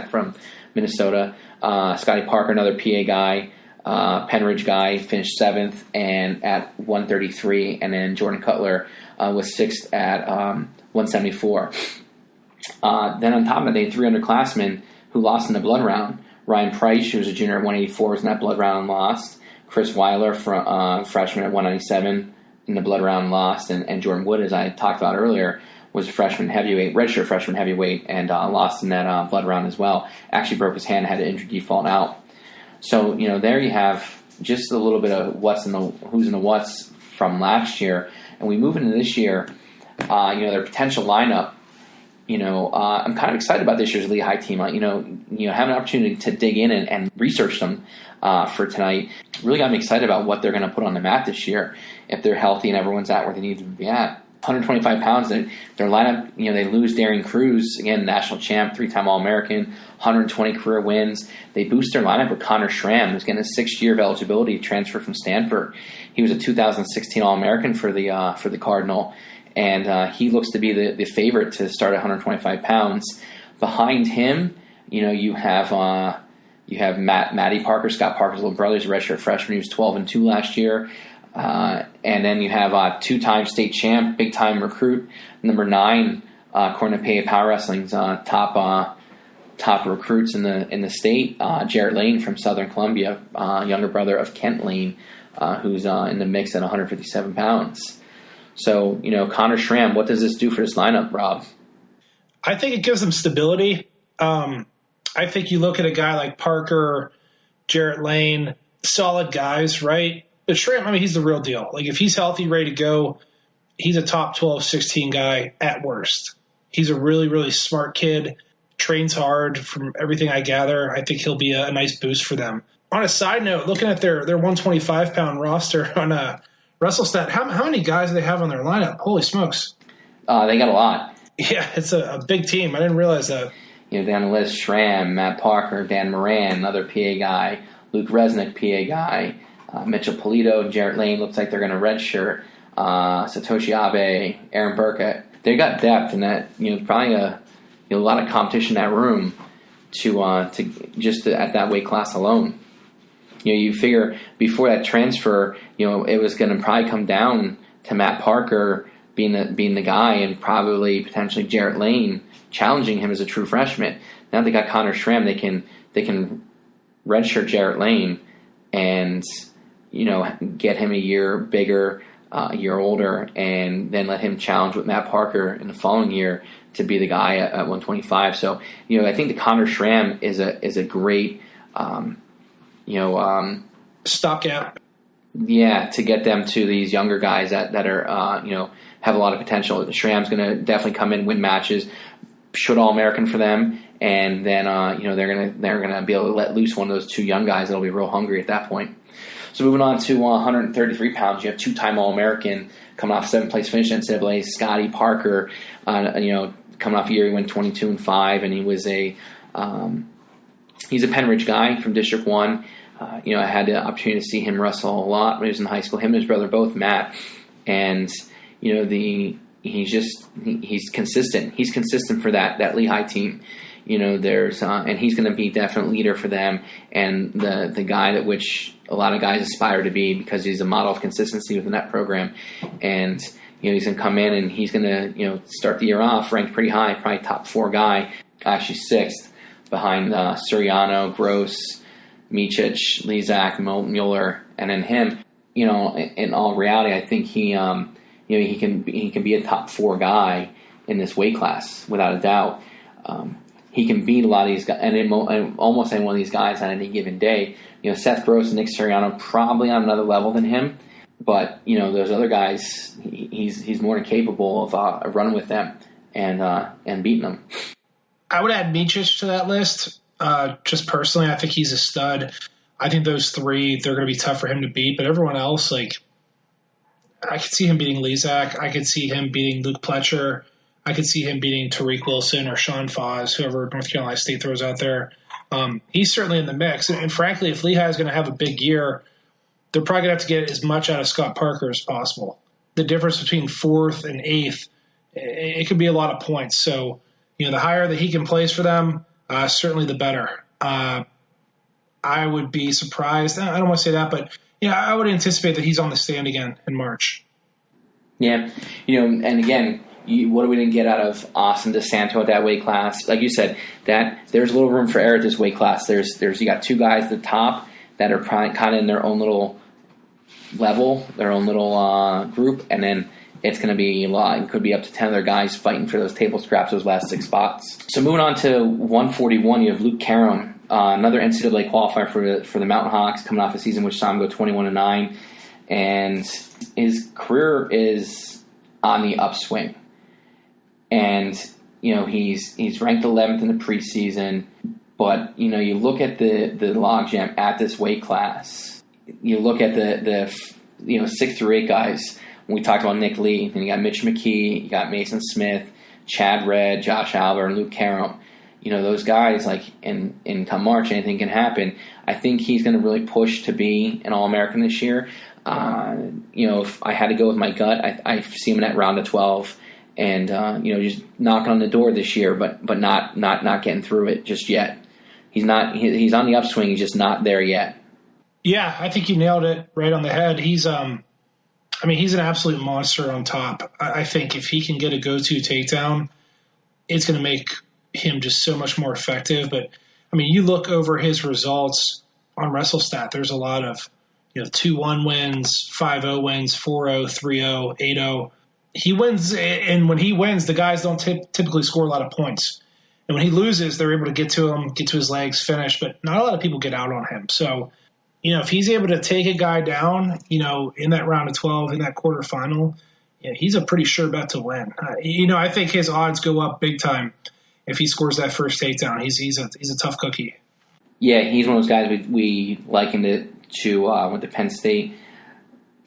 from Minnesota. Scotty Parker, another PA guy. Penn Ridge guy, finished 7th and at 133, and then Jordan Cutler was 6th at 174. Then on top of that, they had 3 underclassmen who lost in the blood round. Ryan Price, who was a junior at 184, was in that blood round and lost. Chris Weiler, freshman at 197, in the blood round lost. And Jordan Wood, as I talked about earlier, was a freshman heavyweight, redshirt freshman heavyweight, and lost in that blood round as well. Actually broke his hand, had an injury default out. So, there you have just a little bit of who's in the what's from last year. And we move into this year, their potential lineup. I'm kind of excited about this year's Lehigh team. Having an opportunity to dig in and research them for tonight really got me excited about what they're going to put on the mat this year if they're healthy and everyone's at where they need to be at. 125 pounds, their lineup, they lose Darian Cruz, again, national champ, 3-time All-American, 120 career wins. They boost their lineup with Connor Schram, who's getting a 6th year of eligibility, transfer from Stanford. He was a 2016 All-American for the Cardinal. And he looks to be the favorite to start at 125 pounds. Behind him, you have Matty Parker, Scott Parker's little brother, he's a redshirt freshman. He was 12-2 last year. And then you have 2-time state champ, big-time recruit, number 9, according to PA Power Wrestling's top recruits in the state, Jarrett Lane from Southern Columbia, younger brother of Kent Lane, who's in the mix at 157 pounds. So, Connor Schram, what does this do for this lineup, Rob? I think it gives them stability. I think you look at a guy like Parker, Jarrett Lane, solid guys, right? But Schram, he's the real deal. Like, if he's healthy, ready to go, he's a top 12, 16 guy at worst. He's a really, really smart kid, trains hard from everything I gather. I think he'll be a nice boost for them. On a side note, looking at their 125-pound roster on WrestleStat, how many guys do they have on their lineup? Holy smokes. They got a lot. Yeah, it's a big team. I didn't realize that. Down the list, Schram, Matt Parker, Dan Moran, another PA guy, Luke Resnick, PA guy, Mitchell Polito, Jarrett Lane, looks like they're going to redshirt, Satoshi Abe, Aaron Burkett. They got depth, and that probably a lot of competition in that room to just at that weight class alone. You figure before that transfer, it was going to probably come down to Matt Parker being the guy, and probably potentially Jarrett Lane challenging him as a true freshman. Now they got Connor Schram, they can redshirt Jarrett Lane and get him a year bigger, a year older, and then let him challenge with Matt Parker in the following year to be the guy at 125. So I think the Connor Schram is a great stopgap. Yeah, to get them to these younger guys that are have a lot of potential. The Schram's going to definitely come in, win matches, should All-American for them, and then they're gonna be able to let loose one of those 2 young guys that'll be real hungry at that point. So moving on to 133 pounds, you have 2-time All-American coming off 7th place finish in NCAA, Scotty Parker. Coming off a year he went 22-5, and he was he's a Penn Ridge guy from District 1. I had the opportunity to see him wrestle a lot when he was in high school. Him and his brother both, Matt, and he's consistent. He's consistent for that Lehigh team. There's and he's going to be definite leader for them, and the guy that which a lot of guys aspire to be, because he's a model of consistency within that program. And he's going to come in and he's going to start the year off ranked pretty high, probably top 4 guy, actually 6th behind Suriano, Gross, Micic, Lizak, Mueller, and then him. In all reality, I think he can be a top 4 guy in this weight class without a doubt. He can beat a lot of these guys, and almost any one of these guys on any given day. Seth Gross and Nick Suriano probably on another level than him, but those other guys, he's more than capable of running with them and beating them. I would add Micic to that list. Just personally, I think he's a stud. I think those 3, they're going to be tough for him to beat, but everyone else, I could see him beating Lezak. I could see him beating Luke Pletcher. I could see him beating Tariq Wilson or Sean Foz, whoever North Carolina State throws out there. He's certainly in the mix. And frankly, if Lehigh is going to have a big year, they're probably going to have to get as much out of Scott Parker as possible. The difference between 4th and 8th, it could be a lot of points. So, the higher that he can place for them, certainly the better. I would be surprised. I don't want to say that, but I would anticipate that he's on the stand again in March. Yeah, and again, what we didn't get out of Austin DeSanto at that weight class, like you said, that there's a little room for error at this weight class. You got 2 guys at the top that are probably kind of in their own little level, their own little group, and then it's going to be a lot. It could be up to 10 other guys fighting for those table scraps, those last 6 spots. So moving on to 141, you have Luke Karam, another NCAA qualifier for the Mountain Hawks, coming off a season which saw him go 21-9, and his career is on the upswing. And he's ranked 11th in the preseason, but you look at the logjam at this weight class. You look at the 6 through 8 guys. When we talked about Nick Lee, then you got Mitch McKee, you got Mason Smith, Chad Redd, Josh Alber, and Luke Karam. Those guys, like in come March, anything can happen. I think he's going to really push to be an All-American this year. If I had to go with my gut, I see him in that round of 12, and just knocking on the door this year, but not getting through it just yet. He's not. He's on the upswing. He's just not there yet. Yeah, I think you nailed it right on the head. He's he's an absolute monster on top. I think if he can get a go-to takedown, it's going to make him just so much more effective. But you look over his results on WrestleStat. There's a lot of 2-1 wins, 5-0 wins, 4-0, 3-0, 8-0. He wins, and when he wins, the guys don't typically score a lot of points. And when he loses, they're able to get to him, get to his legs, finish. But not a lot of people get out on him. So, if he's able to take a guy down, in that round of 12, in that quarterfinal, he's a pretty sure bet to win. I think his odds go up big time if he scores that first takedown. He's a tough cookie. Yeah, he's one of those guys we likened it to with the Penn State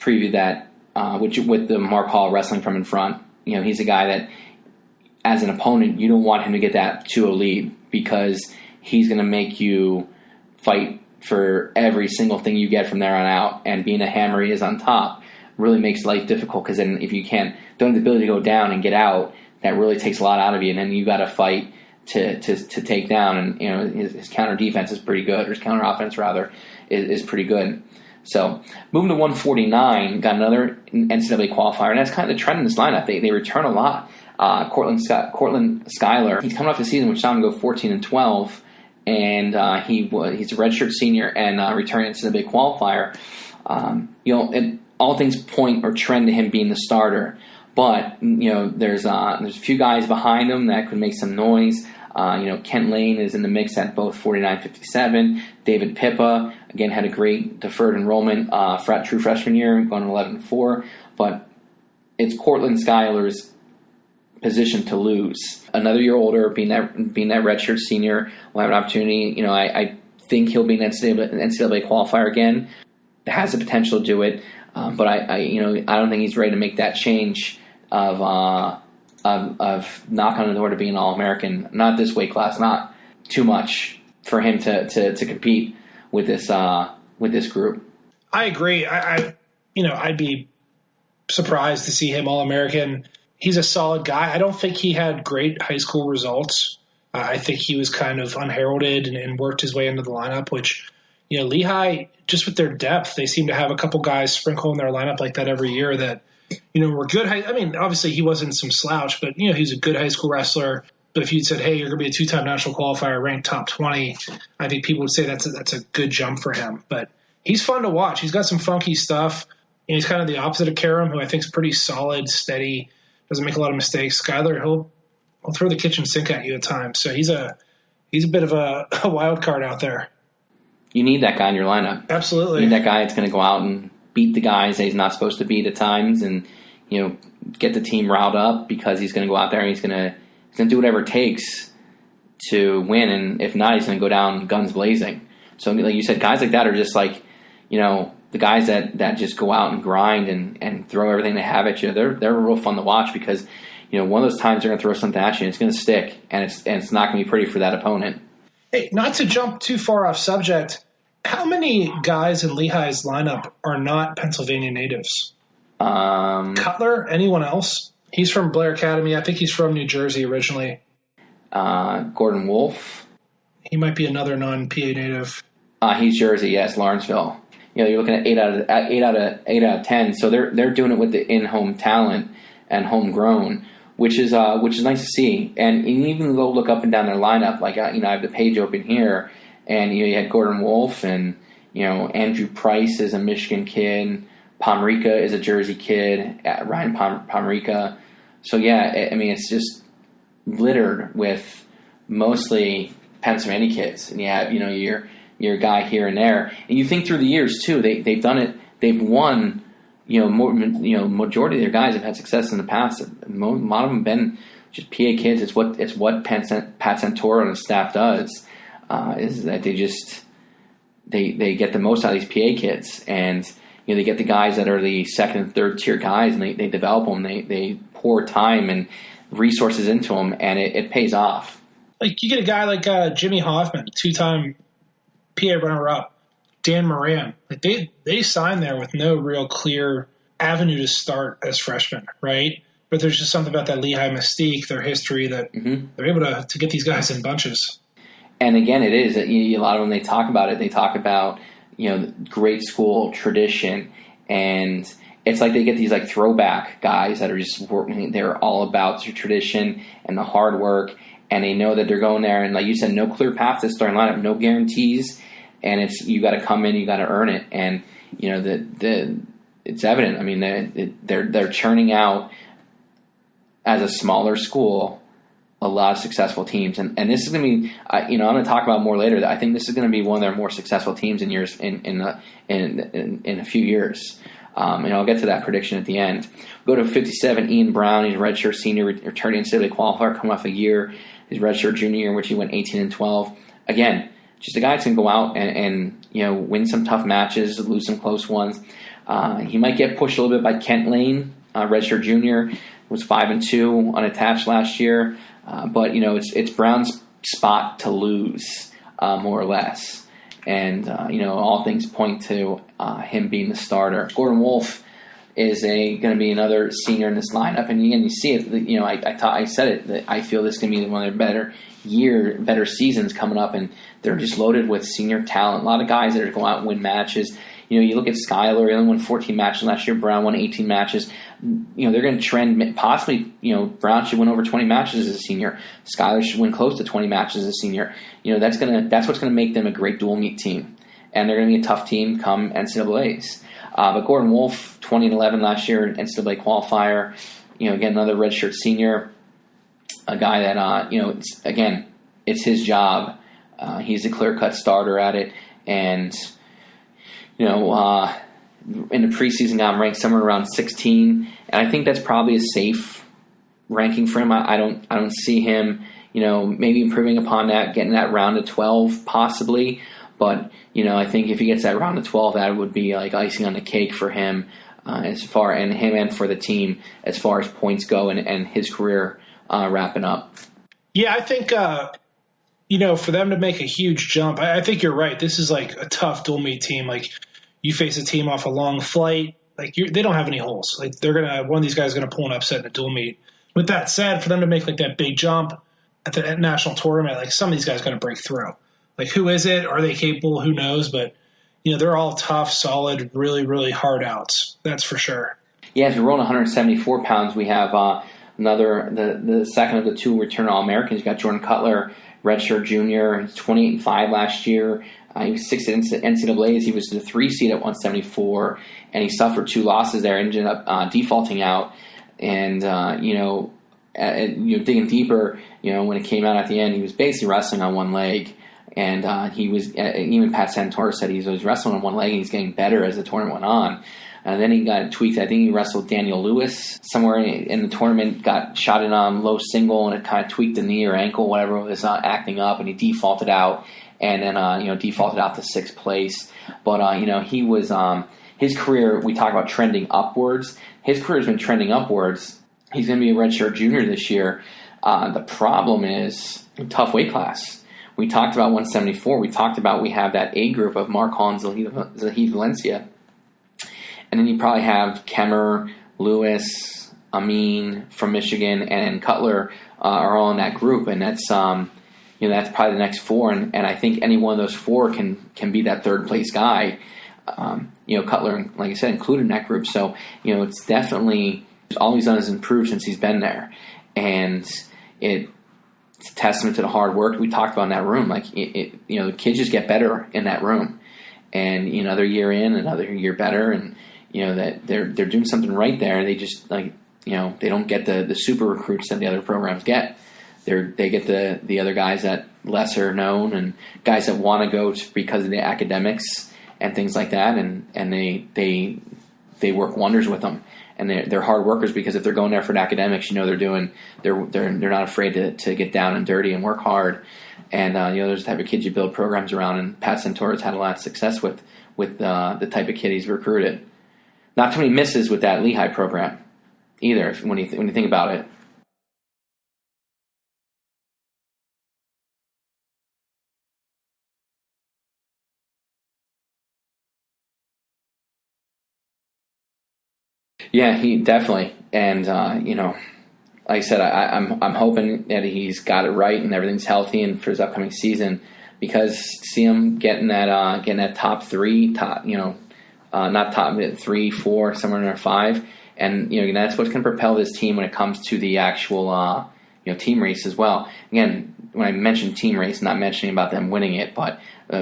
preview that with the Mark Hall wrestling from in front. He's a guy that, as an opponent, you don't want him to get that 2-0 lead because he's going to make you fight for every single thing you get from there on out. And being a hammer he is on top really makes life difficult because then if you don't have the ability to go down and get out, that really takes a lot out of you. And then you got to fight to take down. And his counter defense is pretty good, or his counter offense rather is pretty good. So moving to 149, got another NCAA qualifier, and that's kind of the trend in this lineup. They return a lot. Cortland Schuyler, he's coming off the season which saw him go 14-12, and he's a redshirt senior and returning NCAA qualifier. And all things point or trend to him being the starter, but there's a few guys behind him that could make some noise. Kent Lane is in the mix at both 49-57. David Pippa, again, had a great deferred enrollment true freshman year, going 11-4. But it's Cortland Schuyler's position to lose. Another year older, being that redshirt senior, will have an opportunity. I think he'll be an NCAA qualifier again. Has the potential to do it, but I don't think he's ready to make that change of knock on the door to be an All-American. Not this weight class, not too much for him to compete with this group. I agree. I'd be surprised to see him All-American. He's a solid guy. I don't think he had great high school results. I think he was kind of unheralded and worked his way into the lineup, which, Lehigh, just with their depth, they seem to have a couple guys sprinkle in their lineup like that every year that, were good. Obviously he wasn't some slouch, but, he was a good high school wrestler. But if you'd said, hey, you're going to be a 2-time national qualifier, ranked top 20, I think people would say that's a good jump for him. But he's fun to watch. He's got some funky stuff. And he's kind of the opposite of Karam, who I think is pretty solid, steady, doesn't make a lot of mistakes. Schuyler, he'll throw the kitchen sink at you at times. So he's a bit of a wild card out there. You need that guy in your lineup. Absolutely. You need that guy that's going to go out and beat the guys that he's not supposed to beat at times, and get the team riled up because he's going to go out there and he's going to do whatever it takes to win. And if not, he's going to go down guns blazing. So, like you said, guys like that are just like the guys that just go out and grind and throw everything they have at you, they're real fun to watch because, one of those times they're going to throw something at you and it's going to stick and it's not going to be pretty for that opponent. Hey, not to jump too far off subject, how many guys in Lehigh's lineup are not Pennsylvania natives? Cutler? Anyone else? He's from Blair Academy. I think he's from New Jersey originally. Gordon Wolf. He might be another non-PA native. He's Jersey, yes, Lawrenceville. You're looking at 8 out of 10. So they're doing it with the in-home talent and homegrown, which is nice to see. And you even go look up and down their lineup. Like I have the page open here, and you had Gordon Wolf, and Andrew Price is a Michigan kid. Pomrica is a Jersey kid. Ryan Pomrica. So yeah, it's just littered with mostly Pennsylvania kids, and you have your guy here and there. And you think through the years too, they've done it. They've won. Majority of their guys have had success in the past. A lot of them have been just PA kids. It's what Pat Santoro and his staff does. Is that they get the most out of these PA kids, and they get the guys that are the second and third tier guys, and they develop them. They pour time and resources into them, and it pays off. Like you get a guy like Jimmy Hoffman, 2-time PA runner-up. Dan Moran, they signed there with no real clear avenue to start as freshmen, right? But there's just something about that Lehigh mystique, their history, that they're able to get these guys in bunches. And again, it is a lot of them. They talk about it. They talk about great school tradition, and it's like they get these like throwback guys that are just working. They're all about the tradition and the hard work, and they know that they're going there. And like you said, no clear path to starting lineup, no guarantees. And you got to come in, you got to earn it, and it's evident. I mean, they're churning out as a smaller school a lot of successful teams, and this is going to be I'm going to talk about more later. I think this is going to be one of their more successful teams in years in a few years, and I'll get to that prediction at the end. Go to 57, Ian Brown. He's a redshirt senior, returning NCAA qualifier, coming off a year, his redshirt junior year in which he went 18-12. Again, just a guy that's going to go out and win some tough matches, lose some close ones. He might get pushed a little bit by Kent Lane, redshirt junior, was 5-2 unattached last year. But it's Brown's spot to lose, more or less. And all things point to him being the starter. Gordon Wolf is going to be another senior in this lineup, and again, you see it. I said it that I feel this is going to be one of their better seasons coming up, and they're just loaded with senior talent. A lot of guys that are going out and win matches. You look at Skyler; he only won 14 matches last year. Brown won 18 matches. They're going to trend possibly. Brown should win over 20 matches as a senior. Skyler should win close to 20 matches as a senior. That's what's going to make them a great dual meet team, and they're going to be a tough team come NCAAs. But Gordon Wolf, 20-11 last year, NCAA qualifier. Again, another redshirt senior, a guy that it's his job. He's a clear-cut starter at it, and in the preseason, got him ranked somewhere around 16, and I think that's probably a safe ranking for him. I don't see him, maybe improving upon that, getting that round of 12 possibly. But, I think if he gets that round of 12, that would be like icing on the cake for him and for the team as far as points go and his career wrapping up. Yeah, I think, for them to make a huge jump, I think you're right. This is like a tough dual meet team. Like you face a team off a long flight. Like they don't have any holes. Like one of these guys is going to pull an upset in a dual meet. With that said, for them to make like that big jump at the national tournament, like some of these guys are going to break through. Like, who is it? Are they capable? Who knows? But, they're all tough, solid, really, really hard outs. That's for sure. Yeah, if you're rolling 174 pounds, we have the second of the two return All-Americans. You got Jordan Cutler, redshirt junior. He's 28-5 last year. He was 6th at NCAAs. He was the 3 seed at 174, and he suffered 2 losses there, ended up defaulting out. And, digging deeper, when it came out at the end, he was basically wrestling on one leg. And he was, even Pat Santoro said he was wrestling on one leg and he's getting better as the tournament went on. And then he got tweaked. I think he wrestled Daniel Lewis somewhere in the tournament, got shot in on low single, and it kind of tweaked the knee or ankle, whatever was acting up, and he defaulted out. And then, defaulted out to 6th place. But, he was his career, we talk about trending upwards. His career has been trending upwards. He's going to be a redshirt junior this year. The problem is tough weight class. We talked about 174. We talked about we have that A group of Mark Hahn, Zahid Valencia. And then you probably have Kemmer, Lewis, Amin from Michigan, and Cutler are all in that group. And that's that's probably the next four. And I think any one of those four can be that third place guy. Cutler, like I said, included in that group. So, it's definitely all he's done is improved since he's been there. And it's a testament to the hard work we talked about in that room. Like, the kids just get better in that room. And, another year in, another year better. And, that they're doing something right there. They just, they don't get the super recruits that the other programs get. They get the other guys that lesser known and guys that want to go because of the academics and things like that, and they work wonders with them, and they're hard workers because if they're going there for the academics, they're not afraid to get down and dirty and work hard, and those type of kids you build programs around, and Pat Santora's had a lot of success with the type of kid he's recruited. Not too many misses with that Lehigh program either when you think about it. Yeah, he definitely, and like I said, I'm hoping that he's got it right and everything's healthy and for his upcoming season, because see him getting that top three, not top 3, 4, somewhere in there 5, and that's what's going to propel this team when it comes to the actual team race as well. Again, when I mentioned team race, not mentioning about them winning it, but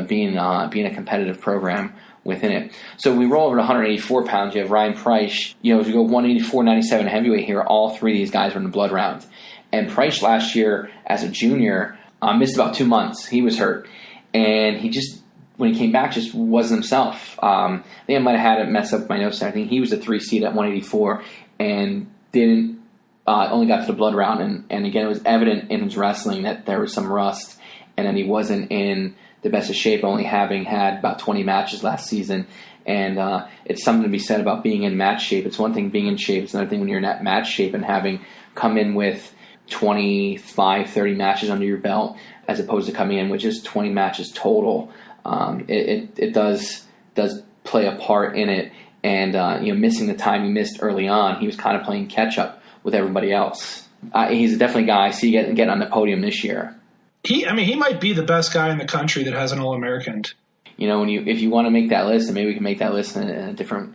being a competitive program within it. So we roll over to 184 pounds. You have Ryan Price. As we go 184, 97 heavyweight here, all three of these guys were in the blood round. And Price last year as a junior missed about 2 months. He was hurt. And he just, when he came back, just wasn't himself. I think I might have had it mess up my notes there. I think he was a 3 seed at 184 and didn't, only got to the blood round. And again, it was evident in his wrestling that there was some rust and that he wasn't in the best of shape, only having had about 20 matches last season. And it's something to be said about being in match shape. It's one thing being in shape. It's another thing when you're in that match shape and having come in with 25, 30 matches under your belt as opposed to coming in with just 20 matches total. It does play a part in it. And, missing the time he missed early on, he was kind of playing catch-up with everybody else. He's definitely a guy I see getting on the podium this year. He might be the best guy in the country that has an All-American. If you want to make that list, and maybe we can make that list in a different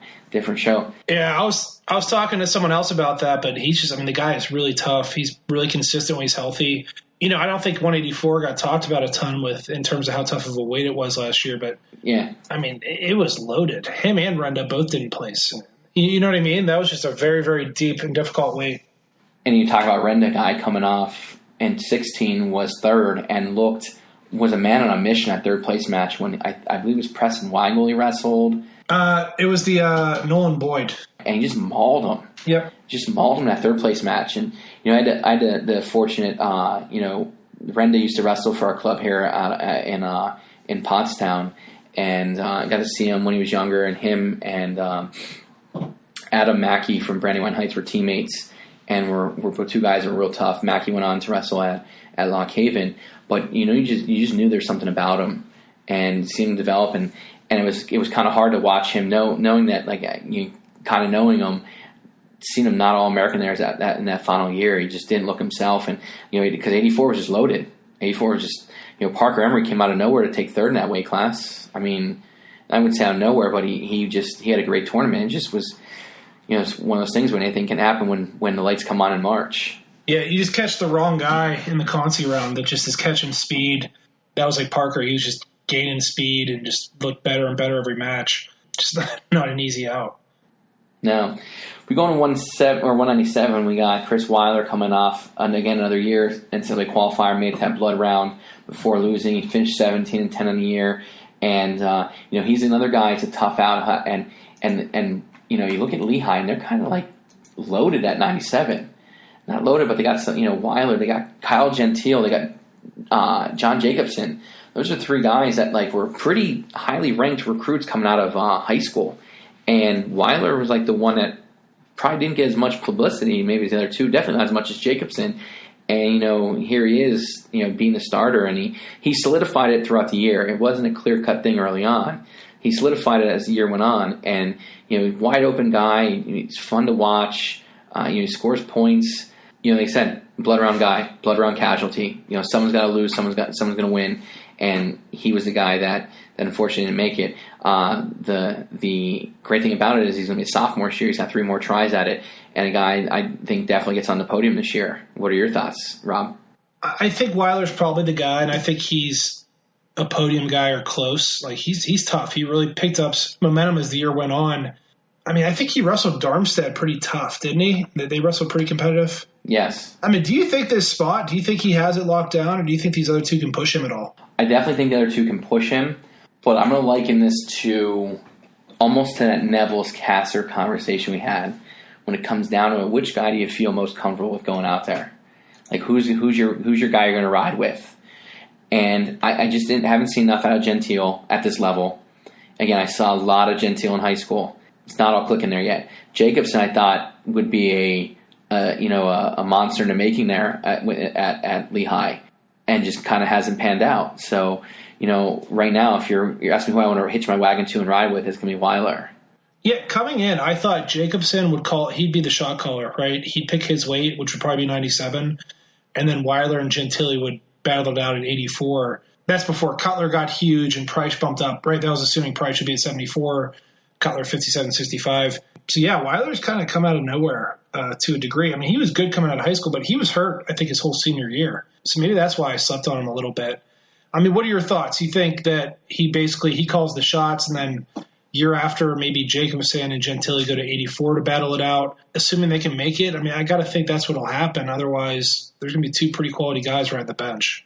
show. Yeah, I was talking to someone else about that, but the guy is really tough. He's really consistent when he's healthy. I don't think 184 got talked about a ton in terms of how tough of a weight it was last year, but yeah, it was loaded. Him and Renda both didn't place. You know what I mean? That was just a very, very deep and difficult weight. And you talk about Renda, guy coming off in 16 was third and was a man on a mission at third place match when I believe it was Preston Weigel he wrestled. It was the Nolan Boyd. And he just mauled him. Yep. Just mauled him in that third place match. And, I had the fortunate, Renda used to wrestle for our club here in Pottstown. And I got to see him when he was younger, and him and Adam Mackey from Brandywine Heights were teammates. And we're two guys that were real tough. Mackey went on to wrestle at Lock Haven, but you just knew there's something about him, and seeing him develop, and it was kind of hard to watch him, knowing that kind of knowing him, seeing him not All-American there in that final year. He just didn't look himself, and because 84 was just loaded. 84 was just Parker Emery came out of nowhere to take third in that weight class. I would say out of nowhere, but he had a great tournament. It just was. It's one of those things when anything can happen when the lights come on in March. Yeah, you just catch the wrong guy in the Conci round that just is catching speed. That was like Parker. He was just gaining speed and just looked better and better every match. Just not an easy out. No. We go to 197. We got Chris Weiler coming off, and again, another year NCAA qualifier, made that blood round before losing. He finished 17-10 on the year. And, he's another guy. It's a tough out. And you look at Lehigh, and they're kind of like loaded at 97. Not loaded, but they got some, Weiler, they got Kyle Gentile, they got John Jacobson. Those are three guys that were pretty highly ranked recruits coming out of high school. And Weiler was like the one that probably didn't get as much publicity, maybe as the other two, definitely not as much as Jacobson. And, here he is, being the starter, and he solidified it throughout the year. It wasn't a clear-cut thing early on. He solidified it as the year went on, and, wide open guy, he's fun to watch, he scores points. Like I said, blood round guy, blood round casualty. Someone's got to lose, someone's going to win, and he was the guy that unfortunately didn't make it. The great thing about it is he's going to be a sophomore this year. He's had 3 more tries at it, and a guy I think definitely gets on the podium this year. What are your thoughts, Rob? I think Weiler's probably the guy, and I think he's a podium guy or close. Like he's tough. He really picked up momentum as the year went on. I mean, I think he wrestled Darmstadt pretty tough, didn't he? They wrestled pretty competitive. Yes. I mean, do you think this spot, do you think he has it locked down, or do you think these other two can push him at all? I definitely think the other two can push him, but I'm going to liken this to almost to that Neville's-Kasser conversation we had when it comes down to it. Which guy do you feel most comfortable with going out there? Like, who's your guy you're going to ride with? And I just haven't seen enough out of Gentile at this level. Again, I saw a lot of Gentile in high school. It's not all clicking there yet. Jacobson, I thought, would be a monster in the making there at Lehigh, and just kind of hasn't panned out. So, right now, if you're asking who I want to hitch my wagon to and ride with, it's going to be Weiler. Yeah, coming in, I thought Jacobson he'd be the shot caller, right? He'd pick his weight, which would probably be 97, and then Weiler and Gentile would battle it out at 84. That's before Cutler got huge and Price bumped up, right? That was assuming Price should be at 74, Cutler 57, 65. So, yeah, Weiler's kind of come out of nowhere to a degree. I mean, he was good coming out of high school, but he was hurt, I think, his whole senior year. So maybe that's why I slept on him a little bit. I mean, what are your thoughts? You think that he calls the shots, and then year after maybe Jacobson and Gentile go to 84 to battle it out, assuming they can make it? I mean, I got to think that's what will happen. Otherwise, there's going to be 2 pretty quality guys right at the bench.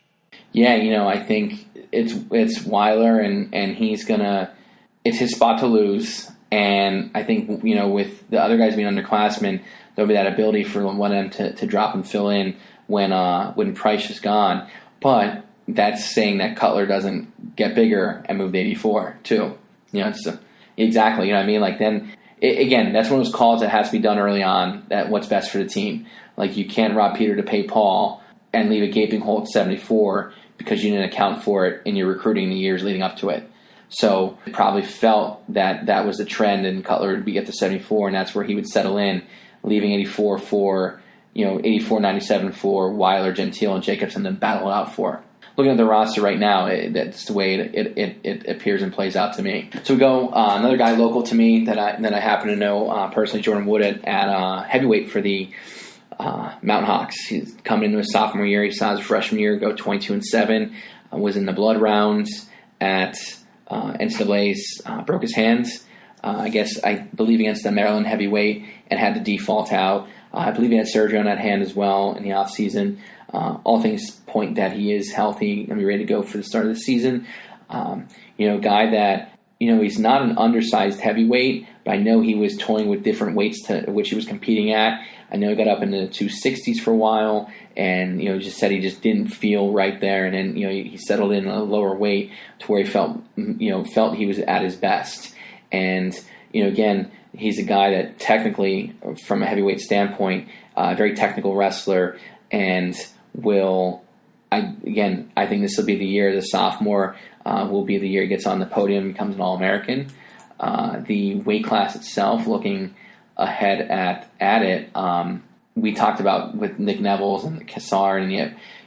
Yeah, I think it's Weiler, and he's going to – it's his spot to lose. And I think, with the other guys being underclassmen, there'll be that ability for one of them to drop and fill in when Price is gone. But that's saying that Cutler doesn't get bigger and move to 84 too. Exactly. You know what I mean? Like then, again, that's one of those calls that has to be done early on. That what's best for the team. Like you can't rob Peter to pay Paul and leave a gaping hole at 74 because you didn't account for it in your recruiting the years leading up to it. So probably felt that was the trend, and Cutler would be at the 74, and that's where he would settle in, leaving 84 for 84, 97 for Weiler, Gentile, and Jacobson to battle it out for. Looking at the roster right now, that's the way it appears and plays out to me. So we go another guy local to me that I happen to know personally, Jordan Wood at heavyweight for the Mountain Hawks. He's coming into his sophomore year. He saw his freshman year go 22-7. Was in the blood rounds at NCAA's, broke his hands. I believe against the Maryland heavyweight, and had to default out. I believe he had surgery on that hand as well in the off season. All things point that he is healthy and be ready to go for the start of the season. Guy that, he's not an undersized heavyweight, but I know he was toying with different weights to which he was competing at. I know he got up into the 260s for a while, and just said he just didn't feel right there, and then he settled in a lower weight to where he felt he was at his best. And again, he's a guy that technically, from a heavyweight standpoint, a very technical wrestler, and I think this will be the year, the sophomore will be the year he gets on the podium, becomes an All-American. The weight class itself, looking ahead at it, we talked about with Nick Neville's and Kassar, and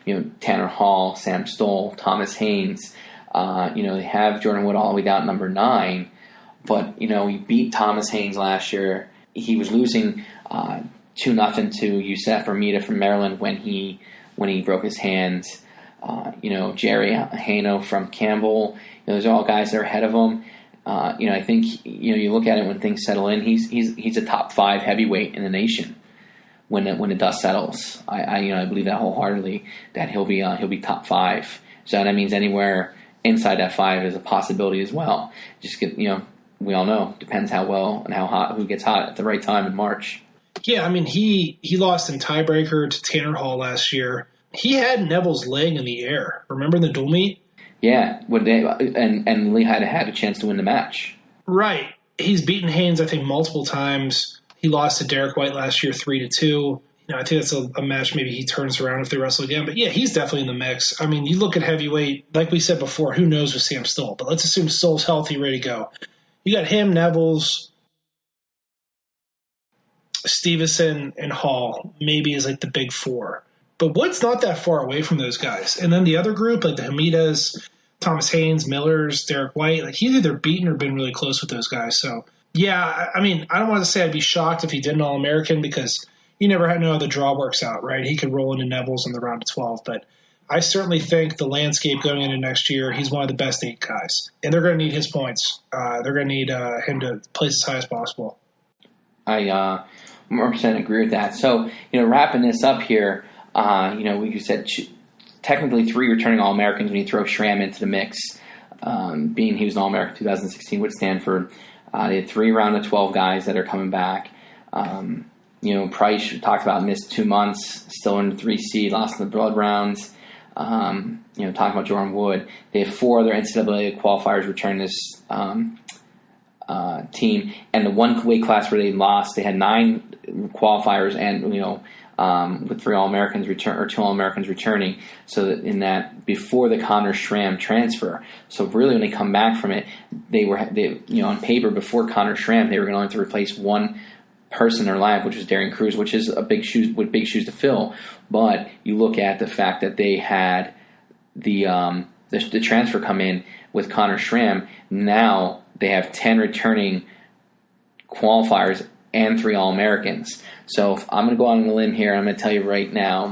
you have Tanner Hall, Sam Stoll, Thomas Haynes. They have Jordan Wood all the way down at number 9, but he beat Thomas Haynes last year. He was losing 2-0 to Yusef Armida from Maryland when he broke his hands. Jerry Hano from Campbell. Those are all guys that are ahead of him. I think you look at it when things settle in. He's a top 5 heavyweight in the nation when the dust settles. I believe that wholeheartedly, that he'll be top 5. So that means anywhere inside that 5 is a possibility as well. Just we all know, depends how well and how hot, who gets hot at the right time in March. Yeah, I mean he lost in tiebreaker to Tanner Hall last year. He had Neville's leg in the air. Remember the dual meet? Yeah, and Lehigh had a chance to win the match. Right. he's beaten Haynes, I think, multiple times. He lost to Derek White last year 3-2. I think that's a match maybe he turns around if they wrestle again. But, yeah, he's definitely in the mix. I mean, you look at heavyweight, like we said before, who knows with Sam Stoll. But let's assume Stoll's healthy, ready to go. You got him, Nevels, Stevenson, and Hall maybe is like the big four. But Wood's not that far away from those guys. And then the other group, like the Hamidas, Thomas Haynes, Millers, Derek White, like he's either beaten or been really close with those guys. So, yeah, I mean, I don't want to say I'd be shocked if he did an All-American because you never know how the draw works out, right? He could roll into Nevels in the round of 12. But I certainly think the landscape going into next year, he's one of the best 8 guys. And they're going to need his points. They're going to need him to place as high as possible. I 100% agree with that. So, wrapping this up here, we said technically 3 returning All-Americans when you throw Schram into the mix, being he was an All-American 2016 with Stanford. They had 3 round of 12 guys that are coming back. Price, we talked about, missed 2 months, still in the 3 seed, lost in the blood rounds. Talking about Jordan Wood. They have 4 other NCAA qualifiers return this team. And the one weight class where they lost, they had 9 qualifiers and, with 3 All-Americans return or 2 All-Americans returning. So that in that before the Connor Schram transfer. So really when they come back from it, they on paper before Connor Schram, they were going to have to replace one person in their lineup, which was Darian Cruz, which is big shoes to fill. But you look at the fact that they had the transfer come in with Connor Schram. Now they have 10 returning qualifiers and 3 All-Americans. So if I'm going to go out on a limb here. I'm going to tell you right now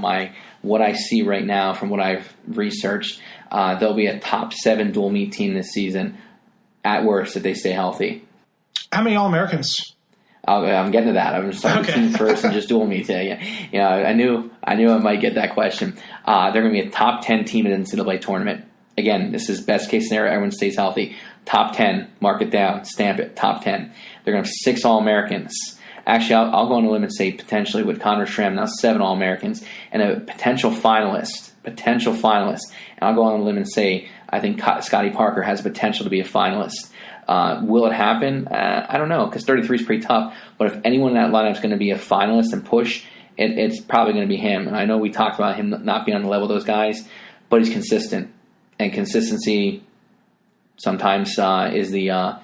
what I see right now from what I've researched. There'll be a top 7 dual meet team this season at worst if they stay healthy. How many All-Americans? I'm getting to that. I'm going to start with team first and just dual meet. Yeah, I knew I might get that question. They're going to be a top 10 team in the NCAA tournament. Again, this is best case scenario. Everyone stays healthy. Top 10. Mark it down. Stamp it. Top 10. They're going to have 6 All-Americans. Actually, I'll go on a limb and say potentially with Connor Schram, now 7 All-Americans, and a potential finalist. And I'll go on a limb and say I think Scotty Parker has potential to be a finalist. Will it happen? I don't know, because 33 is pretty tough. But if anyone in that lineup is going to be a finalist and push, it's probably going to be him. And I know we talked about him not being on the level of those guys, but he's consistent. And consistency sometimes is the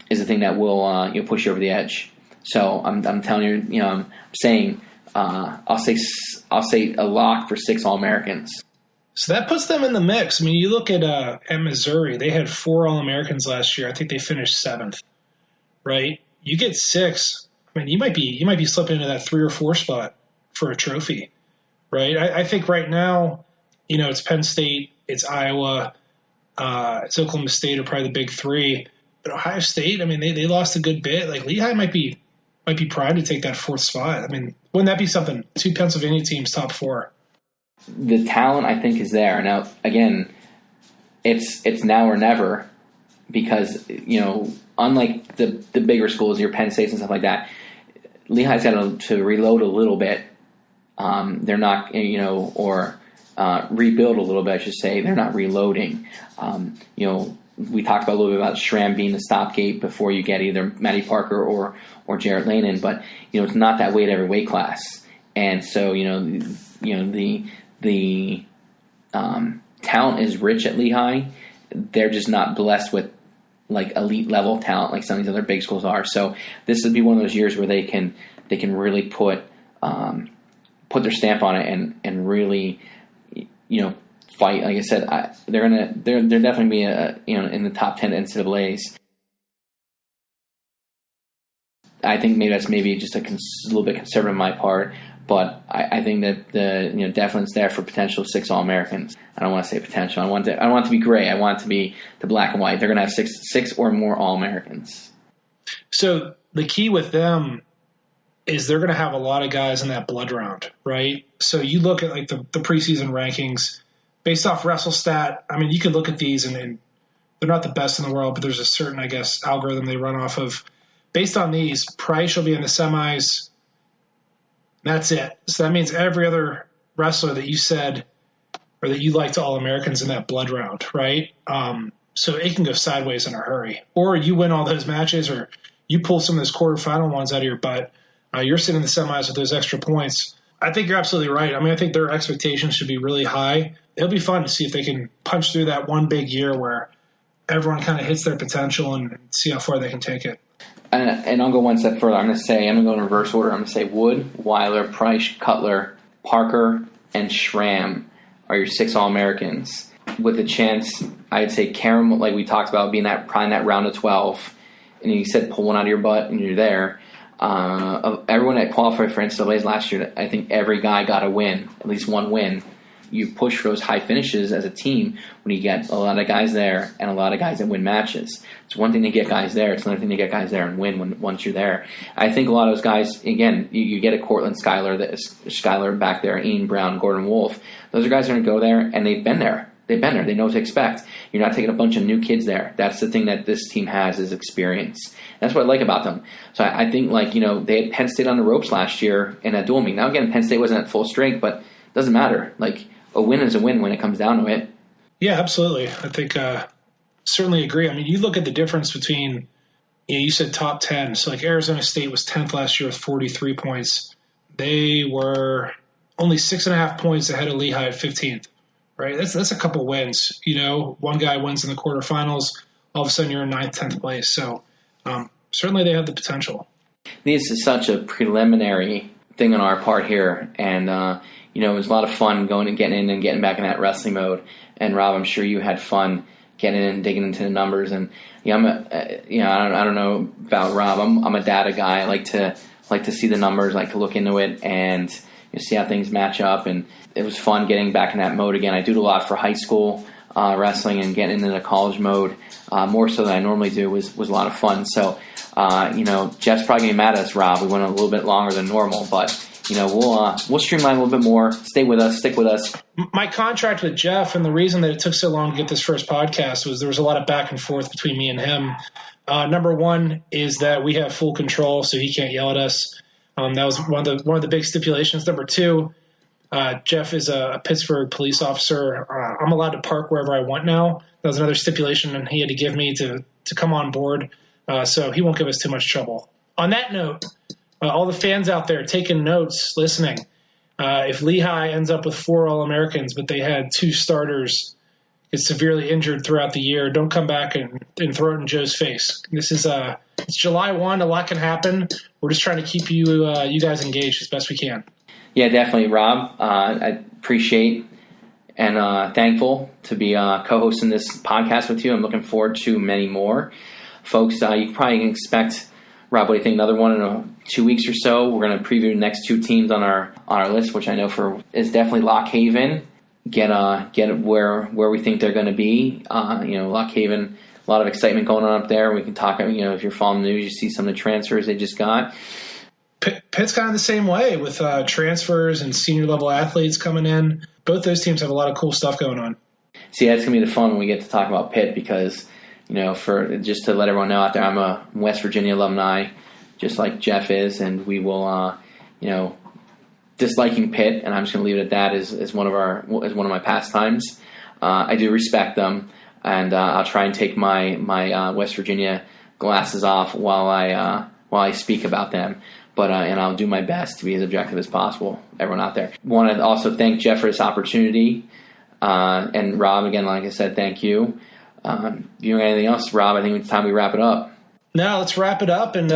thing that will push you over the edge. So I'm telling you, I'm saying I'll say a lock for 6 All-Americans. So that puts them in the mix. I mean, you look at Missouri; they had 4 All-Americans last year. I think they finished 7th, right? You get 6. I mean, you might be slipping into that 3 or 4 spot for a trophy, right? I think right now, it's Penn State, it's Iowa, it's Oklahoma State are probably the big 3. But Ohio State, I mean, they lost a good bit. Like Lehigh might be primed to take that 4th spot. I mean, wouldn't that be something? 2 Pennsylvania teams, top 4. The talent, I think, is there. Now, again, it's now or never because, unlike the bigger schools, your Penn States and stuff like that, Lehigh's got to reload a little bit. They're not, or rebuild a little bit, I should say. They're not reloading. We talked about a little bit about Schram being the stopgate before you get either Matty Parker or Jarrett Lanin, but, it's not that way at every weight class. And so, the talent is rich at Lehigh. They're just not blessed with like elite level talent like some of these other big schools are. So this would be one of those years where they can really put their stamp on it and really fight. Like I said, they're definitely be in the top 10 NCAAs. I think maybe that's just a little bit conservative on my part. But I think that the definitely there for potential 6 All-Americans. I don't want to say potential. I want it to be gray. I want it to be the black and white. They're going to have six or more All-Americans. So the key with them is they're going to have a lot of guys in that blood round, right? So you look at like the preseason rankings based off WrestleStat. I mean, you could look at these and they're not the best in the world, but there's a certain, I guess, algorithm they run off of. Based on these, Price will be in the semis. That's it. So that means every other wrestler that you said or that you liked All-Americans in that blood round, right? So it can go sideways in a hurry. Or you win all those matches, or you pull some of those quarterfinal ones out of your butt. You're sitting in the semis with those extra points. I think you're absolutely right. I mean, I think their expectations should be really high. It'll be fun to see if they can punch through that one big year where everyone kind of hits their potential and see how far they can take it. And I'll go one step further. I'm going to go in reverse order. I'm going to say Wood, Weiler, Price, Cutler, Parker, and Schram are your 6 All-Americans. With a chance, I'd say Karam, like we talked about, being probably in that round of 12. And you said pull one out of your butt and you're there. Of everyone that qualified for NCAAs last year, I think every guy got a win, at least one win. You push for those high finishes as a team when you get a lot of guys there and a lot of guys that win matches. It's one thing to get guys there. It's another thing to get guys there and win once you're there. I think a lot of those guys, again, you get a Cortland Schuyler back there, Ian Brown, Gordon Wolfe. Those are guys that are going to go there, and they've been there. They've been there. They know what to expect. You're not taking a bunch of new kids there. That's the thing that this team has is experience. That's what I like about them. So I think, they had Penn State on the ropes last year in that dual meet. Now, again, Penn State wasn't at full strength, but it doesn't matter. A win is a win when it comes down to it. Yeah, absolutely. I think certainly agree. I mean, you look at the difference between, you said top 10. So Arizona State was 10th last year with 43 points. They were only 6.5 points ahead of Lehigh at 15th, right? That's a couple wins. One guy wins in the quarterfinals. All of a sudden you're in 9th, 10th place. So certainly they have the potential. This is such a preliminary thing on our part here. And, it was a lot of fun getting in and getting back in that wrestling mode. And Rob, I'm sure you had fun getting in and digging into the numbers. And I don't know about Rob. I'm a data guy. I like to see the numbers, like to look into it and see how things match up. And it was fun getting back in that mode again. I do it a lot for high school wrestling, and getting into the college mode more so than I normally do was a lot of fun. So Jeff's probably gonna be mad at us, Rob. We went a little bit longer than normal, but. We'll streamline a little bit more. Stick with us. My contract with Jeff, and the reason that it took so long to get this first podcast was there was a lot of back and forth between me and him. Number one is that we have full control, so he can't yell at us. That was one of the big stipulations. Number two, Jeff is a Pittsburgh police officer. I'm allowed to park wherever I want now. That was another stipulation, and he had to give me to come on board, so he won't give us too much trouble. On that note, all the fans out there taking notes, listening, if Lehigh ends up with 4 All-Americans, but they had 2 starters get severely injured throughout the year, don't come back and throw it in Joe's face. This is it's July 1. A lot can happen. We're just trying to keep you guys engaged as best we can. Yeah, definitely, Rob. I appreciate and thankful to be co-hosting this podcast with you. I'm looking forward to many more. Folks, you probably can expect, Rob, what do you think, another one in 2 weeks or so? We're going to preview the next 2 teams on our list, which I know is definitely Lock Haven. Get where we think they're going to be. Lock Haven, a lot of excitement going on up there. We can talk, if you're following the news, you see some of the transfers they just got. Pitt's kind of the same way with transfers and senior level athletes coming in. Both those teams have a lot of cool stuff going on. See, that's going to be the fun when we get to talk about Pitt because, for just to let everyone know out there, I'm a West Virginia alumni, just like Jeff is, and we will, disliking Pitt, and I'm just going to leave it at that, is one of my pastimes. I do respect them, and I'll try and take my West Virginia glasses off while I speak about them. But and I'll do my best to be as objective as possible. Everyone out there. Want to also thank Jeff for this opportunity, and Rob again. Like I said, thank you. Do you have anything else, Rob? I think it's time we wrap it up. No, let's wrap it up, and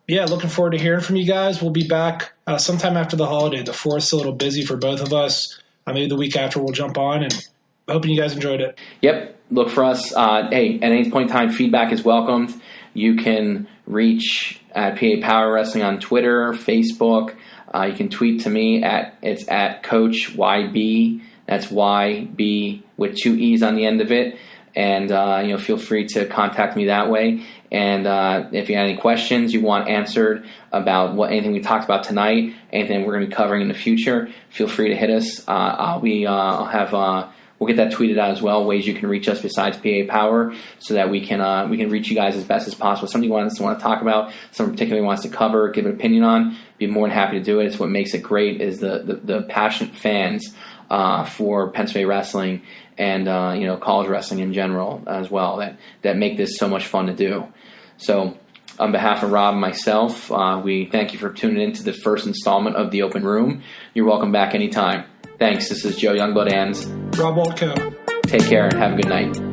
looking forward to hearing from you guys. We'll be back sometime after the holiday. The 4th's a little busy for both of us. Maybe the week after we'll jump on, and hoping you guys enjoyed it. Yep. Look for us. Hey, at any point in time, feedback is welcomed. You can reach at PA Power Wrestling on Twitter, Facebook. You can tweet to me at Coach YB. That's YB with 2 E's on the end of it. And feel free to contact me that way. And if you have any questions you want answered about anything we talked about tonight, anything we're going to be covering in the future, feel free to hit us. We'll get that tweeted out as well. Ways you can reach us besides PA Power, so that we can reach you guys as best as possible. Something you want to talk about, someone particularly wants to cover, give an opinion on, be more than happy to do it. It's what makes it great is the passionate fans for Pennsylvania wrestling and college wrestling in general as well that make this so much fun to do. So on behalf of Rob and myself, we thank you for tuning in to the first installment of The Open Room. You're welcome back anytime. Thanks. This is Joe Youngblood and Rob Waltko. Take care and have a good night.